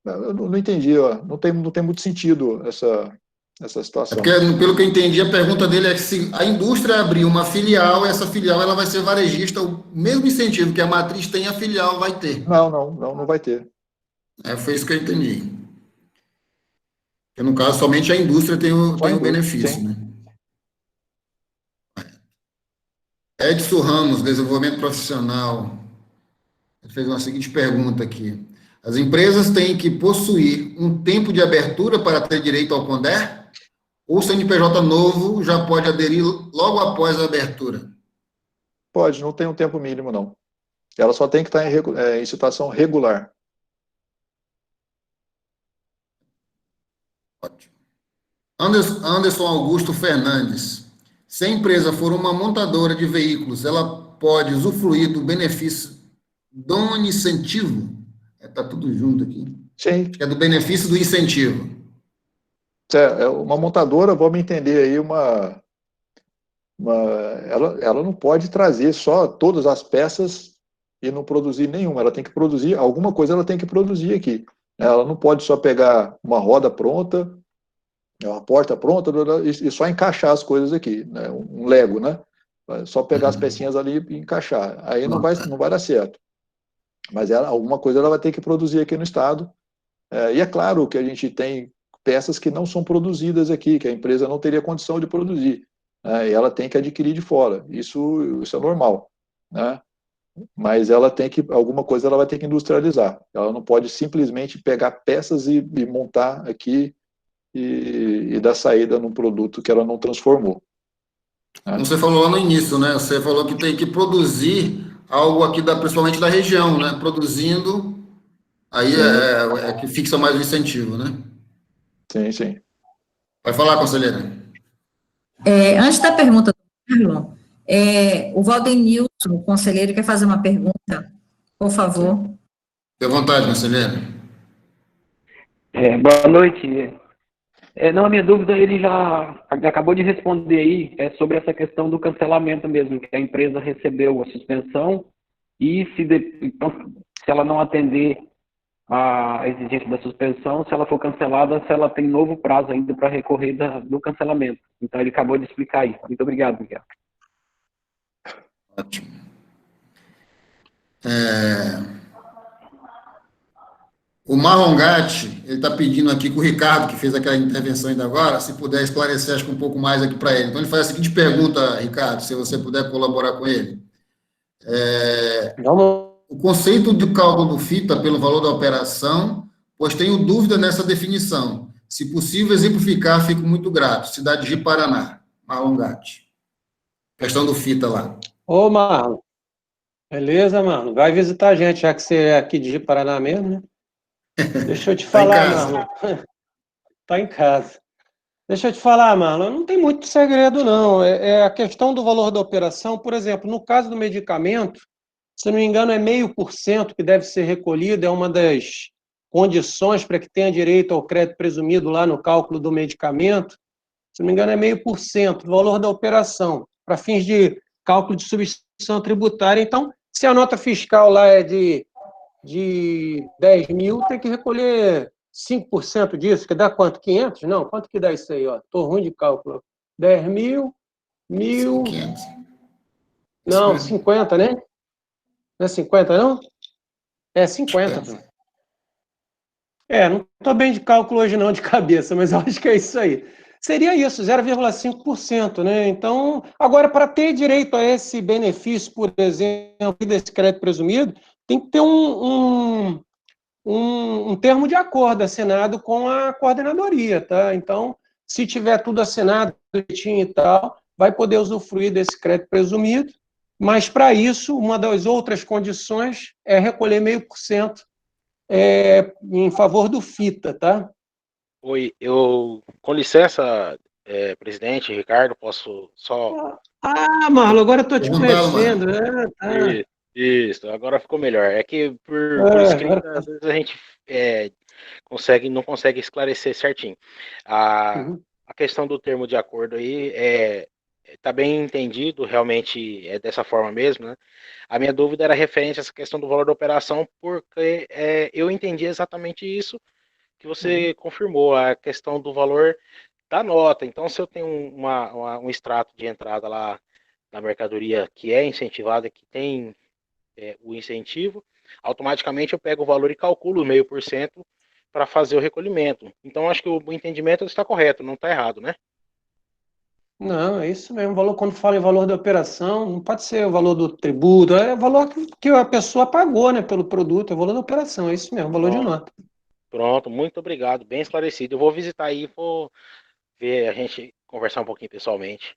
eu não entendi, não tem muito sentido essa situação. Porque, pelo que eu entendi, a pergunta dele é que se a indústria abrir uma filial, essa filial ela vai ser varejista, o mesmo incentivo que a matriz tem, a filial vai ter. Não vai ter. Foi isso que eu entendi. Porque, no caso, somente a indústria tem o benefício, né? Edson Ramos, desenvolvimento profissional. Ele fez uma seguinte pergunta aqui. As empresas têm que possuir um tempo de abertura para ter direito ao CONDER? Ou o CNPJ novo já pode aderir logo após a abertura? Pode, não tem um tempo mínimo, não. Ela só tem que estar em situação regular. Ótimo. Anderson Augusto Fernandes. Se a empresa for uma montadora de veículos, ela pode usufruir do benefício do incentivo? Está tudo junto aqui. Sim. Acho que é do benefício do incentivo. É uma montadora, vamos entender aí, ela não pode trazer só todas as peças e não produzir nenhuma. Ela tem que produzir, alguma coisa ela tem que produzir aqui. Ela não pode só pegar uma roda pronta, uma porta pronta e só encaixar as coisas aqui, né? Um Lego, né? Só pegar as pecinhas ali e encaixar. Aí não vai dar certo. Mas alguma coisa ela vai ter que produzir aqui no estado. E é claro que a gente tem peças que não são produzidas aqui, que a empresa não teria condição de produzir, né? E ela tem que adquirir de fora. Isso é normal, né? Mas alguma coisa ela vai ter que industrializar. Ela não pode simplesmente pegar peças e montar aqui e dar saída num produto que ela não transformou. Como você falou lá no início, né? Você falou que tem que produzir algo aqui, principalmente da região, né? Produzindo, aí é que fixa mais o incentivo, né? Sim, sim. Vai falar, conselheira. Antes da pergunta do Carlos, o Valdenilson, o conselheiro, quer fazer uma pergunta, por favor. Fique à vontade, conselheira. Boa noite. Não, a minha dúvida ele já acabou de responder aí, sobre essa questão do cancelamento mesmo, que a empresa recebeu a suspensão e então, se ela não atender a exigência da suspensão, se ela for cancelada, se ela tem novo prazo ainda para recorrer do cancelamento. Então ele acabou de explicar aí. Muito obrigado, Miguel. Ótimo. O Marlon Gatti, ele está pedindo aqui com o Ricardo, que fez aquela intervenção ainda agora, se puder esclarecer, acho que um pouco mais aqui para ele. Então, ele faz a seguinte pergunta, Ricardo, se você puder colaborar com ele. O conceito de cálculo do FITA pelo valor da operação, pois tenho dúvida nessa definição. Se possível exemplificar, fico muito grato. Cidade de Paraná, Marlon Gatti. Questão do FITA lá. Ô, Marlon. Beleza, Marlon? Vai visitar a gente, já que você é aqui de Paraná mesmo, né? Deixa eu te falar, Marlon. Tá em casa. Deixa eu te falar, Marlon, não tem muito segredo, não. É a questão do valor da operação, por exemplo, no caso do medicamento, se não me engano, é 0,5% que deve ser recolhido, é uma das condições para que tenha direito ao crédito presumido lá no cálculo do medicamento. Se não me engano, é 0,5% do valor da operação, para fins de cálculo de substituição tributária. Então, se a nota fiscal lá é de 10 mil, tem que recolher 5% disso, que dá quanto? 500? Não, quanto que dá isso aí? Estou ruim de cálculo. 10 mil, 1.000... 500. Não, 50, né? Não é 50, não? É 50. Não estou bem de cálculo hoje não, de cabeça, mas eu acho que é isso aí. Seria isso, 0,5%, né? Então, agora, para ter direito a esse benefício, por exemplo, desse crédito presumido, tem que ter um termo de acordo assinado com a coordenadoria, tá? Então, se tiver tudo assinado, direitinho e tal, vai poder usufruir desse crédito presumido, mas, para isso, uma das outras condições é recolher 0,5% em favor do FITA, tá? Oi, com licença, presidente, Ricardo, posso só... Marlon, agora eu estou te conhecendo. Isso, agora ficou melhor. É que por escrito, às vezes a gente não consegue esclarecer certinho. A questão do termo de acordo aí está bem entendido, realmente é dessa forma mesmo, né? A minha dúvida era referente a essa questão do valor da operação, porque eu entendi exatamente isso que você confirmou, a questão do valor da nota. Então, se eu tenho um extrato de entrada lá na mercadoria que é incentivada, que tem o incentivo, automaticamente eu pego o valor e calculo 0,5% para fazer o recolhimento. Então, acho que o entendimento está correto, não está errado, né? Não, é isso mesmo. Valor, quando fala em valor da operação, não pode ser o valor do tributo, é o valor que a pessoa pagou, né, pelo produto, é o valor da operação, é isso mesmo, valor de nota. Pronto, muito obrigado, bem esclarecido. Eu vou visitar aí, vou ver, a gente conversar um pouquinho pessoalmente.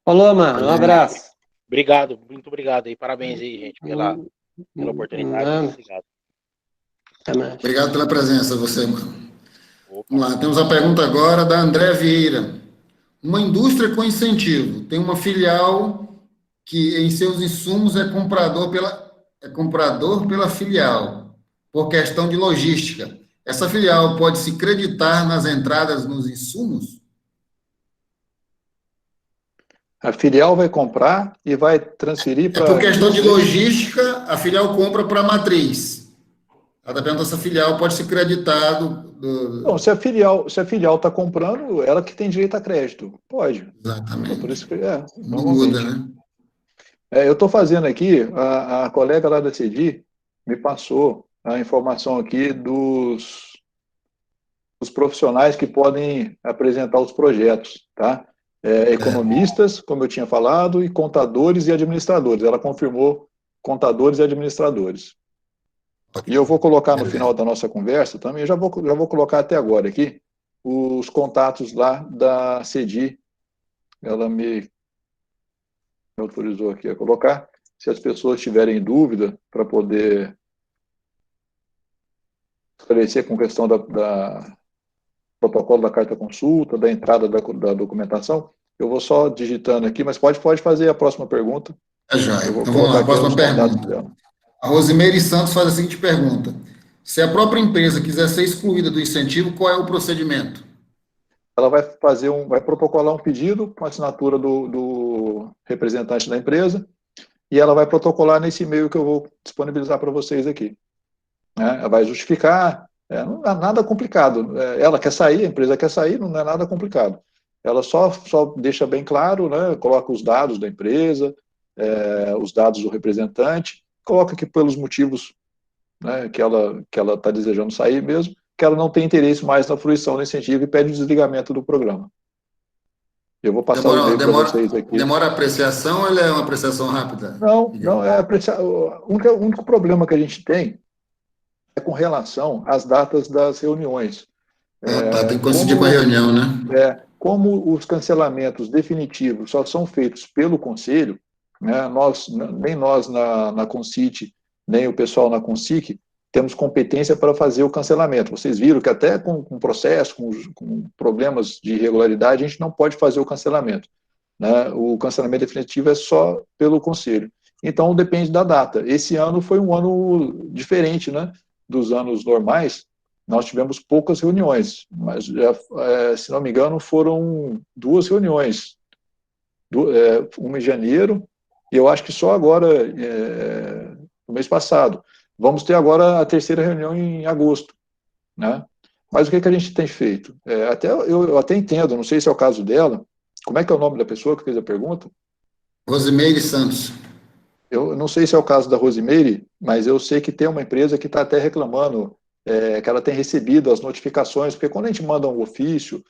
Falou, mano, um abraço. Obrigado, muito obrigado aí, parabéns aí, gente, pela oportunidade, muito obrigado. Até mais. Obrigado pela presença, você, mano. Opa. Vamos lá, temos a pergunta agora da André Vieira. Uma indústria com incentivo tem uma filial que em seus insumos é comprador pela filial, por questão de logística. Essa filial pode se creditar nas entradas nos insumos? A filial vai comprar e vai transferir para... Por questão de logística, a filial compra para a matriz. Ela está perguntando se a filial pode ser creditado. Não, se a filial está comprando, ela que tem direito a crédito. Pode. Exatamente. Por isso que, não muda, né? Eu estou fazendo aqui, a colega lá da CEDI me passou a informação aqui dos profissionais que podem apresentar os projetos, tá? Economistas, como eu tinha falado, e contadores e administradores. Ela confirmou contadores e administradores. E eu vou colocar no final da nossa conversa também, já vou colocar até agora aqui, os contatos lá da CEDI. Ela me autorizou aqui a colocar. Se as pessoas tiverem dúvida para poder esclarecer com questão da protocolo da carta consulta, da entrada da documentação, eu vou só digitando aqui, mas pode fazer a próxima pergunta. Já. Então vamos lá, a próxima pergunta. A Rosimeire Santos faz a seguinte pergunta: se a própria empresa quiser ser excluída do incentivo, qual é o procedimento? Ela vai protocolar um pedido com a assinatura do representante da empresa e ela vai protocolar nesse e-mail que eu vou disponibilizar para vocês aqui. Ela vai justificar, não é nada complicado. Ela quer sair, a empresa quer sair, não é nada complicado. Ela só deixa bem claro, né, coloca os dados da empresa, os dados do representante, coloca que pelos motivos, né, que ela está desejando sair mesmo, que ela não tem interesse mais na fruição do incentivo e pede o desligamento do programa. Eu vou passar o e-mail para vocês aqui. Demora a apreciação ou ela é uma apreciação rápida? Não, o único problema que a gente tem é com relação às datas das reuniões. Tem que coincidir com a reunião, né? Como os cancelamentos definitivos só são feitos pelo Conselho, né, nem nós na Concit, nem o pessoal na Consic, temos competência para fazer o cancelamento. Vocês viram que até com processo, com problemas de irregularidade, a gente não pode fazer o cancelamento. Né? O cancelamento definitivo é só pelo Conselho. Então, depende da data. Esse ano foi um ano diferente, né, dos anos normais. Nós tivemos poucas reuniões, mas, se não me engano, foram 2 reuniões. Uma em janeiro, e eu acho que só agora, no mês passado. Vamos ter agora a 3ª reunião em agosto. Né? Mas o que a gente tem feito? Eu até entendo, não sei se é o caso dela. Como é que é o nome da pessoa que fez a pergunta? Rosimeire Santos. Eu não sei se é o caso da Rosimeire, mas eu sei que tem uma empresa que está até reclamando que ela tem recebido as notificações, porque quando a gente manda um ofício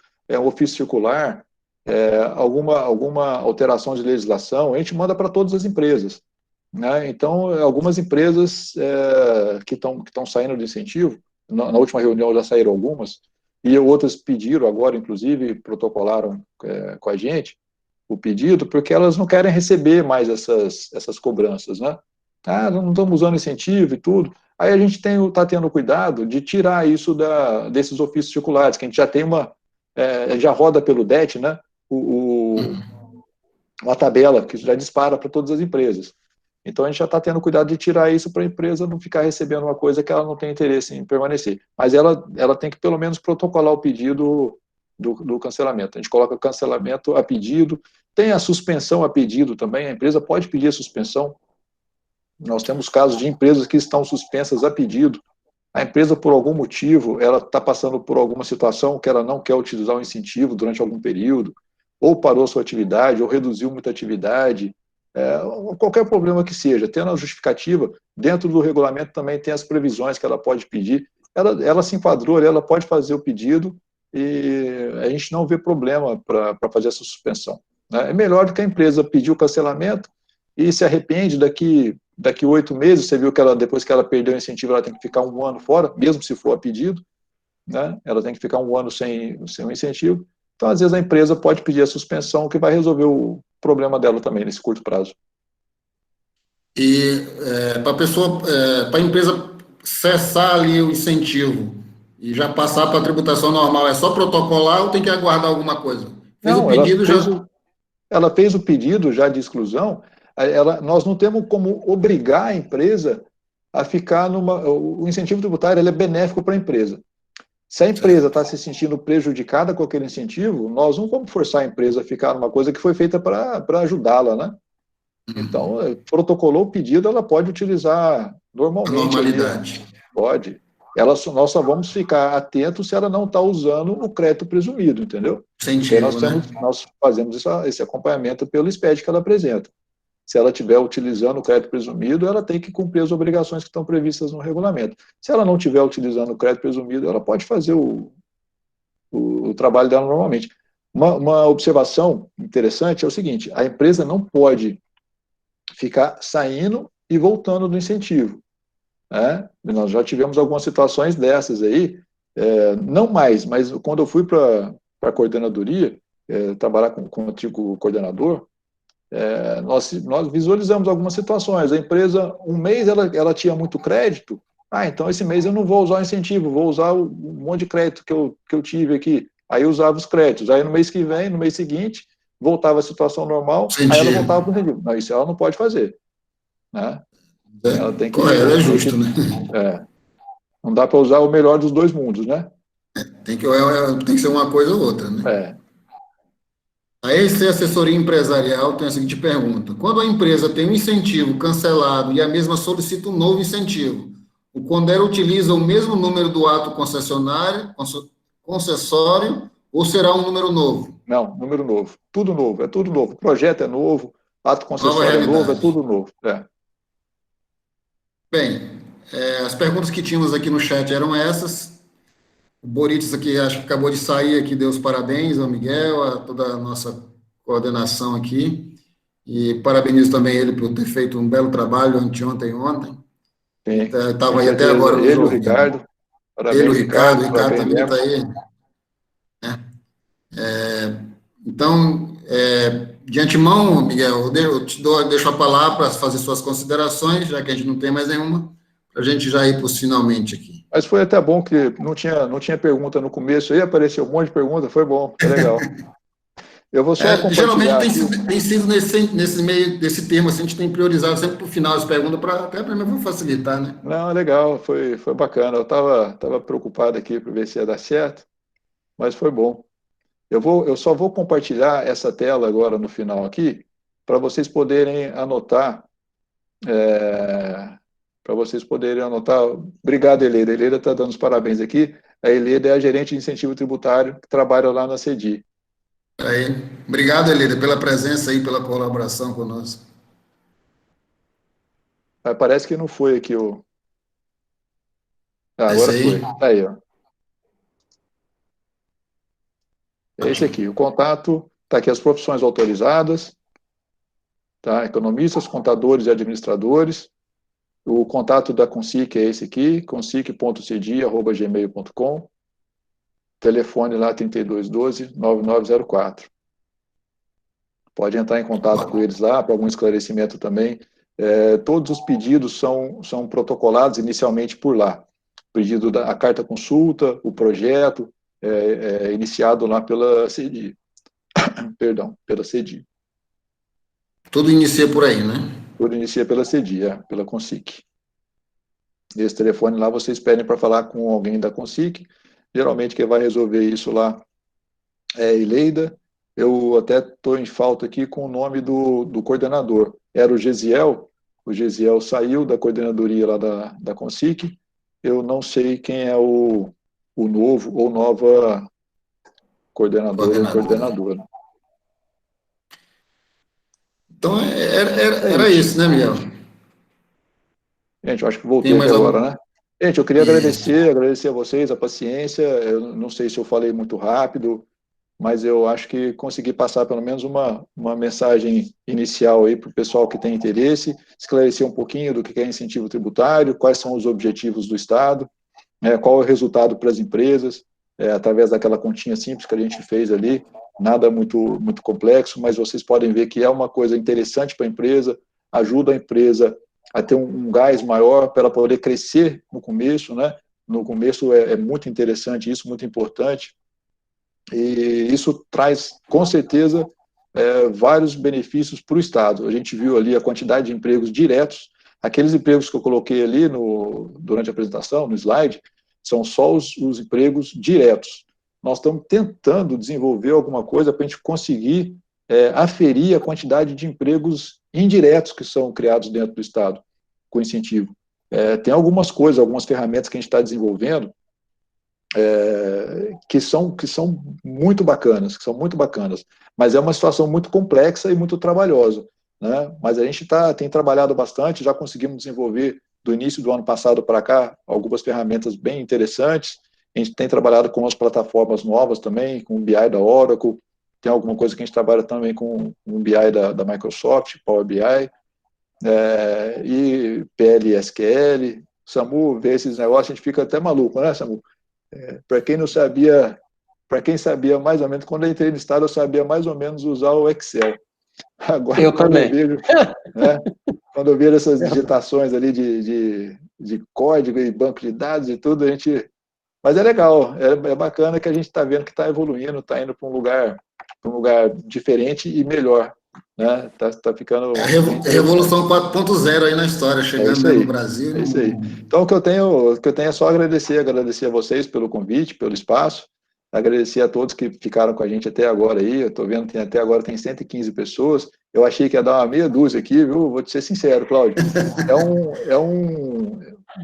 circular, alguma alteração de legislação, a gente manda para todas as empresas. Né? Então, algumas empresas que estão saindo do incentivo, na última reunião já saíram algumas, e outras pediram agora, inclusive, protocolaram com a gente o pedido, porque elas não querem receber mais essas cobranças, né? Não estamos usando incentivo e tudo. Aí a gente está tendo cuidado de tirar isso desses ofícios circulares, que a gente já tem já roda pelo DET, né? Uma tabela que já dispara para todas as empresas. Então, a gente já está tendo cuidado de tirar isso para a empresa não ficar recebendo uma coisa que ela não tem interesse em permanecer. Mas ela tem que, pelo menos, protocolar o pedido do cancelamento. A gente coloca cancelamento a pedido, tem a suspensão a pedido também, a empresa pode pedir a suspensão. Nós temos casos de empresas que estão suspensas a pedido. A empresa, por algum motivo, ela está passando por alguma situação que ela não quer utilizar o incentivo durante algum período, ou parou sua atividade, ou reduziu muita atividade, qualquer problema que seja, tendo a justificativa, dentro do regulamento também tem as previsões que ela pode pedir, ela se enquadrou, ela pode fazer o pedido e a gente não vê problema para fazer essa suspensão, né? É melhor do que a empresa pedir o cancelamento e se arrepende daqui 8 meses, você viu que depois que ela perdeu o incentivo, ela tem que ficar 1 ano fora, mesmo se for a pedido, né? Ela tem que ficar 1 ano sem o incentivo. Então, às vezes, a empresa pode pedir a suspensão, que vai resolver o problema dela também, nesse curto prazo. E para a empresa cessar ali o incentivo e já passar para a tributação normal, é só protocolar ou tem que aguardar alguma coisa? Fez Não, o pedido ela fez o pedido já de exclusão, nós não temos como obrigar a empresa a ficar o incentivo tributário ele é benéfico para a empresa. Se a empresa está se sentindo prejudicada com aquele incentivo, nós não vamos forçar a empresa a ficar numa coisa que foi feita para ajudá-la, né? Então, protocolou o pedido, ela pode utilizar normalmente. A normalidade. Pode. Nós só vamos ficar atentos se ela não está usando o crédito presumido, entendeu? Incentivo, nós fazemos esse acompanhamento pelo SPED que ela apresenta. Se ela estiver utilizando o crédito presumido, ela tem que cumprir as obrigações que estão previstas no regulamento. Se ela não estiver utilizando o crédito presumido, ela pode fazer o trabalho dela normalmente. Uma observação interessante é o seguinte: a empresa não pode ficar saindo e voltando do incentivo, né? Nós já tivemos algumas situações dessas aí, não mais, mas quando eu fui para a coordenadoria, trabalhar com o antigo coordenador, nós visualizamos algumas situações. A empresa, um mês ela tinha muito crédito, então esse mês eu não vou usar o incentivo, vou usar um monte de crédito que eu tive aqui. Aí eu usava os créditos. Aí no mês que vem, no mês seguinte, voltava à situação normal, aí ela voltava para o incentivo. Não, isso ela não pode fazer, né? Ela tem que... é justo, né? Não dá para usar o melhor dos dois mundos, né? Tem que ser uma coisa ou outra, né? A EC Assessoria Empresarial tem a seguinte pergunta: quando a empresa tem um incentivo cancelado e a mesma solicita um novo incentivo, o Condero utiliza o mesmo número do ato concessório ou será um número novo? Não, número novo. Tudo novo, é tudo novo. O projeto é novo, ato concessório é novo, é tudo novo. Bem, as perguntas que tínhamos aqui no chat eram essas. O Borites aqui, acho que acabou de sair aqui, deu os parabéns ao Miguel, a toda a nossa coordenação aqui, e parabenizo também ele por ter feito um belo trabalho anteontem e ontem. Estava aí até agora no jogo. Ele, o Ricardo. Parabéns, ele, o Ricardo também está aí. Então, de antemão, Miguel, eu deixo a palavra para fazer suas considerações, já que a gente não tem mais nenhuma, para a gente já ir para os finalmente aqui. Mas foi até bom que não tinha pergunta no começo, aí apareceu um monte de pergunta, foi bom, foi legal. Eu vou só compartilhar. Geralmente tem sido nesse meio desse termo, assim, a gente tem priorizado sempre para o final as perguntas, até para mim facilitar, né? Não, legal, foi bacana. Eu estava preocupado aqui para ver se ia dar certo, mas foi bom. Eu só vou compartilhar essa tela agora no final aqui, para vocês poderem anotar. Obrigado, Heleda. A Heleda está dando os parabéns aqui. A Heleda é a gerente de incentivo tributário que trabalha lá na CEDI. Obrigado, Heleda, pela presença aí, pela colaboração conosco. Parece que não foi aqui o... agora foi. Tá aí, ó. É esse aqui. O contato, está aqui as profissões autorizadas, tá? Economistas, contadores e administradores. O contato da Consic é esse aqui, consic.cedi@gmail.com. Telefone lá 3212-9904. Pode entrar em contato com eles lá para algum esclarecimento também. Todos os pedidos são protocolados inicialmente por lá. Pedido a carta consulta, o projeto, iniciado lá pela CEDI. Perdão, pela CEDI. Tudo inicia por aí, né? Tudo inicia pela CEDI, pela Consic. Esse telefone lá vocês pedem para falar com alguém da Consic. Geralmente quem vai resolver isso lá é a Eleida. Eu até estou em falta aqui com o nome do coordenador. Era o Gesiel saiu da coordenadoria lá da Consic. Eu não sei quem é o novo ou nova coordenador ou coordenadora. Então, era isso, né, Miguel? Gente, eu acho que voltei até agora, né? Gente, eu queria agradecer a vocês a paciência. Eu não sei se eu falei muito rápido, mas eu acho que consegui passar pelo menos uma mensagem inicial aí para o pessoal que tem interesse, esclarecer um pouquinho do que é incentivo tributário, quais são os objetivos do Estado, qual é o resultado para as empresas, através daquela continha simples que a gente fez ali, nada muito complexo, mas vocês podem ver que é uma coisa interessante para a empresa, ajuda a empresa a ter um gás maior para ela poder crescer no começo, né? No começo é muito interessante isso, muito importante, e isso traz, com certeza, vários benefícios para o Estado. A gente viu ali a quantidade de empregos diretos, aqueles empregos que eu coloquei ali durante a apresentação, no slide, são só os empregos diretos. Nós estamos tentando desenvolver alguma coisa para a gente conseguir aferir a quantidade de empregos indiretos que são criados dentro do Estado, com incentivo. Tem algumas coisas, algumas ferramentas que a gente está desenvolvendo que são muito bacanas, mas é uma situação muito complexa e muito trabalhosa, né? Mas a gente tem trabalhado bastante, já conseguimos desenvolver, do início do ano passado para cá, algumas ferramentas bem interessantes. A gente tem trabalhado com as plataformas novas também, com o BI da Oracle, tem alguma coisa que a gente trabalha também com o BI da Microsoft, Power BI, e PLSQL. Samu vê esses negócios, a gente fica até maluco, né, Samu? Para quem não sabia, para quem sabia mais ou menos, quando eu entrei no Estado, eu sabia mais ou menos usar o Excel. Agora, eu também. Quando eu vejo essas digitações ali de código e banco de dados e tudo, mas é legal, é bacana que a gente está vendo que está evoluindo, está indo para um lugar diferente e melhor, né? Tá ficando... Revolução 4.0 aí na história, chegando no Brasil. É isso aí. Então, o que eu tenho é só agradecer a vocês pelo convite, pelo espaço, agradecer a todos que ficaram com a gente até agora aí. Eu estou vendo que até agora tem 115 pessoas. Eu achei que ia dar uma meia dúzia aqui, viu? Vou te ser sincero, Cláudio.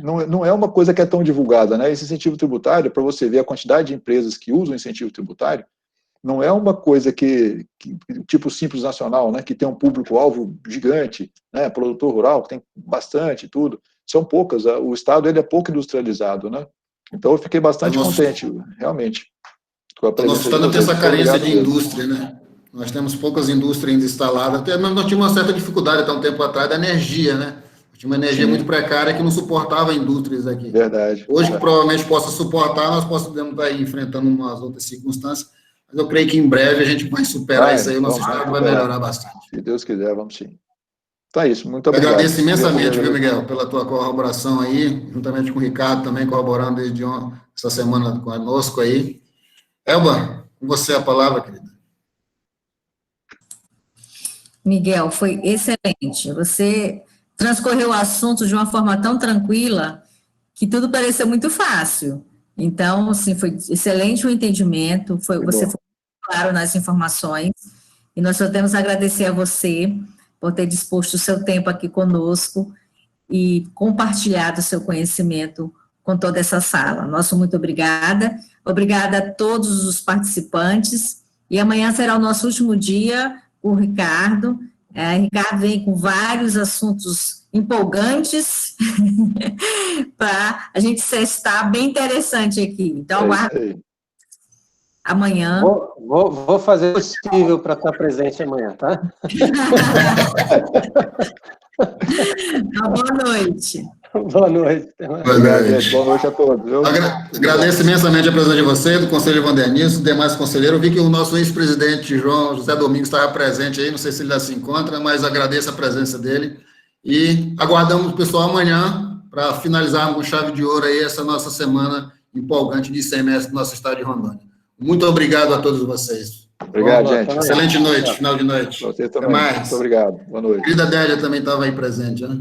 Não é uma coisa que é tão divulgada, né? Esse incentivo tributário, para você ver a quantidade de empresas que usam incentivo tributário, não é uma coisa que tipo Simples Nacional, né? Que tem um público-alvo gigante, né? Produtor rural, que tem bastante tudo. São poucas. O Estado ele é pouco industrializado, né? Então, eu fiquei bastante contente, realmente. Nosso Estado tem essa carência de indústria, né? Nós temos poucas indústrias ainda instaladas. Até nós tivemos uma certa dificuldade até um tempo atrás da energia, né? Tinha uma energia muito precária que não suportava indústrias aqui. Verdade. Hoje, que provavelmente possa suportar, nós podemos estar aí enfrentando umas outras circunstâncias, mas eu creio que em breve a gente vai superar isso aí, o nosso Estado vai melhorar bastante. Se Deus quiser, vamos sim. Então é isso, muito obrigado. Eu agradeço imensamente, viu, Miguel, pela tua colaboração aí, juntamente com o Ricardo também, colaborando desde essa semana conosco aí. Elba, com você a palavra, querida. Miguel, foi excelente. Você transcorreu o assunto de uma forma tão tranquila que tudo pareceu muito fácil. Então, assim, foi excelente o entendimento, você foi claro nas informações, e nós só temos a agradecer a você por ter disposto o seu tempo aqui conosco e compartilhado o seu conhecimento com toda essa sala. Nosso muito obrigada. Obrigada a todos os participantes, e amanhã será o nosso último dia com o Ricardo. Ricardo vem com vários assuntos empolgantes para a gente estar bem interessante aqui. Então, aguardo amanhã. Vou fazer o possível para estar presente amanhã, tá? Boa noite. Boa noite. Boa noite a todos. Agradeço imensamente a presença de você, do Conselho Vandernilson, demais conselheiros. Eu vi que o nosso ex-presidente João José Domingos estava presente aí, não sei se ele já se encontra, mas agradeço a presença dele. E aguardamos o pessoal amanhã para finalizarmos com chave de ouro aí essa nossa semana empolgante de semestre do nosso estado de Rondônia. Muito obrigado a todos vocês. Obrigado, gente. Excelente noite, final de noite. Você também. Até mais. Muito obrigado. Boa noite. A querida Délia também estava aí presente, né?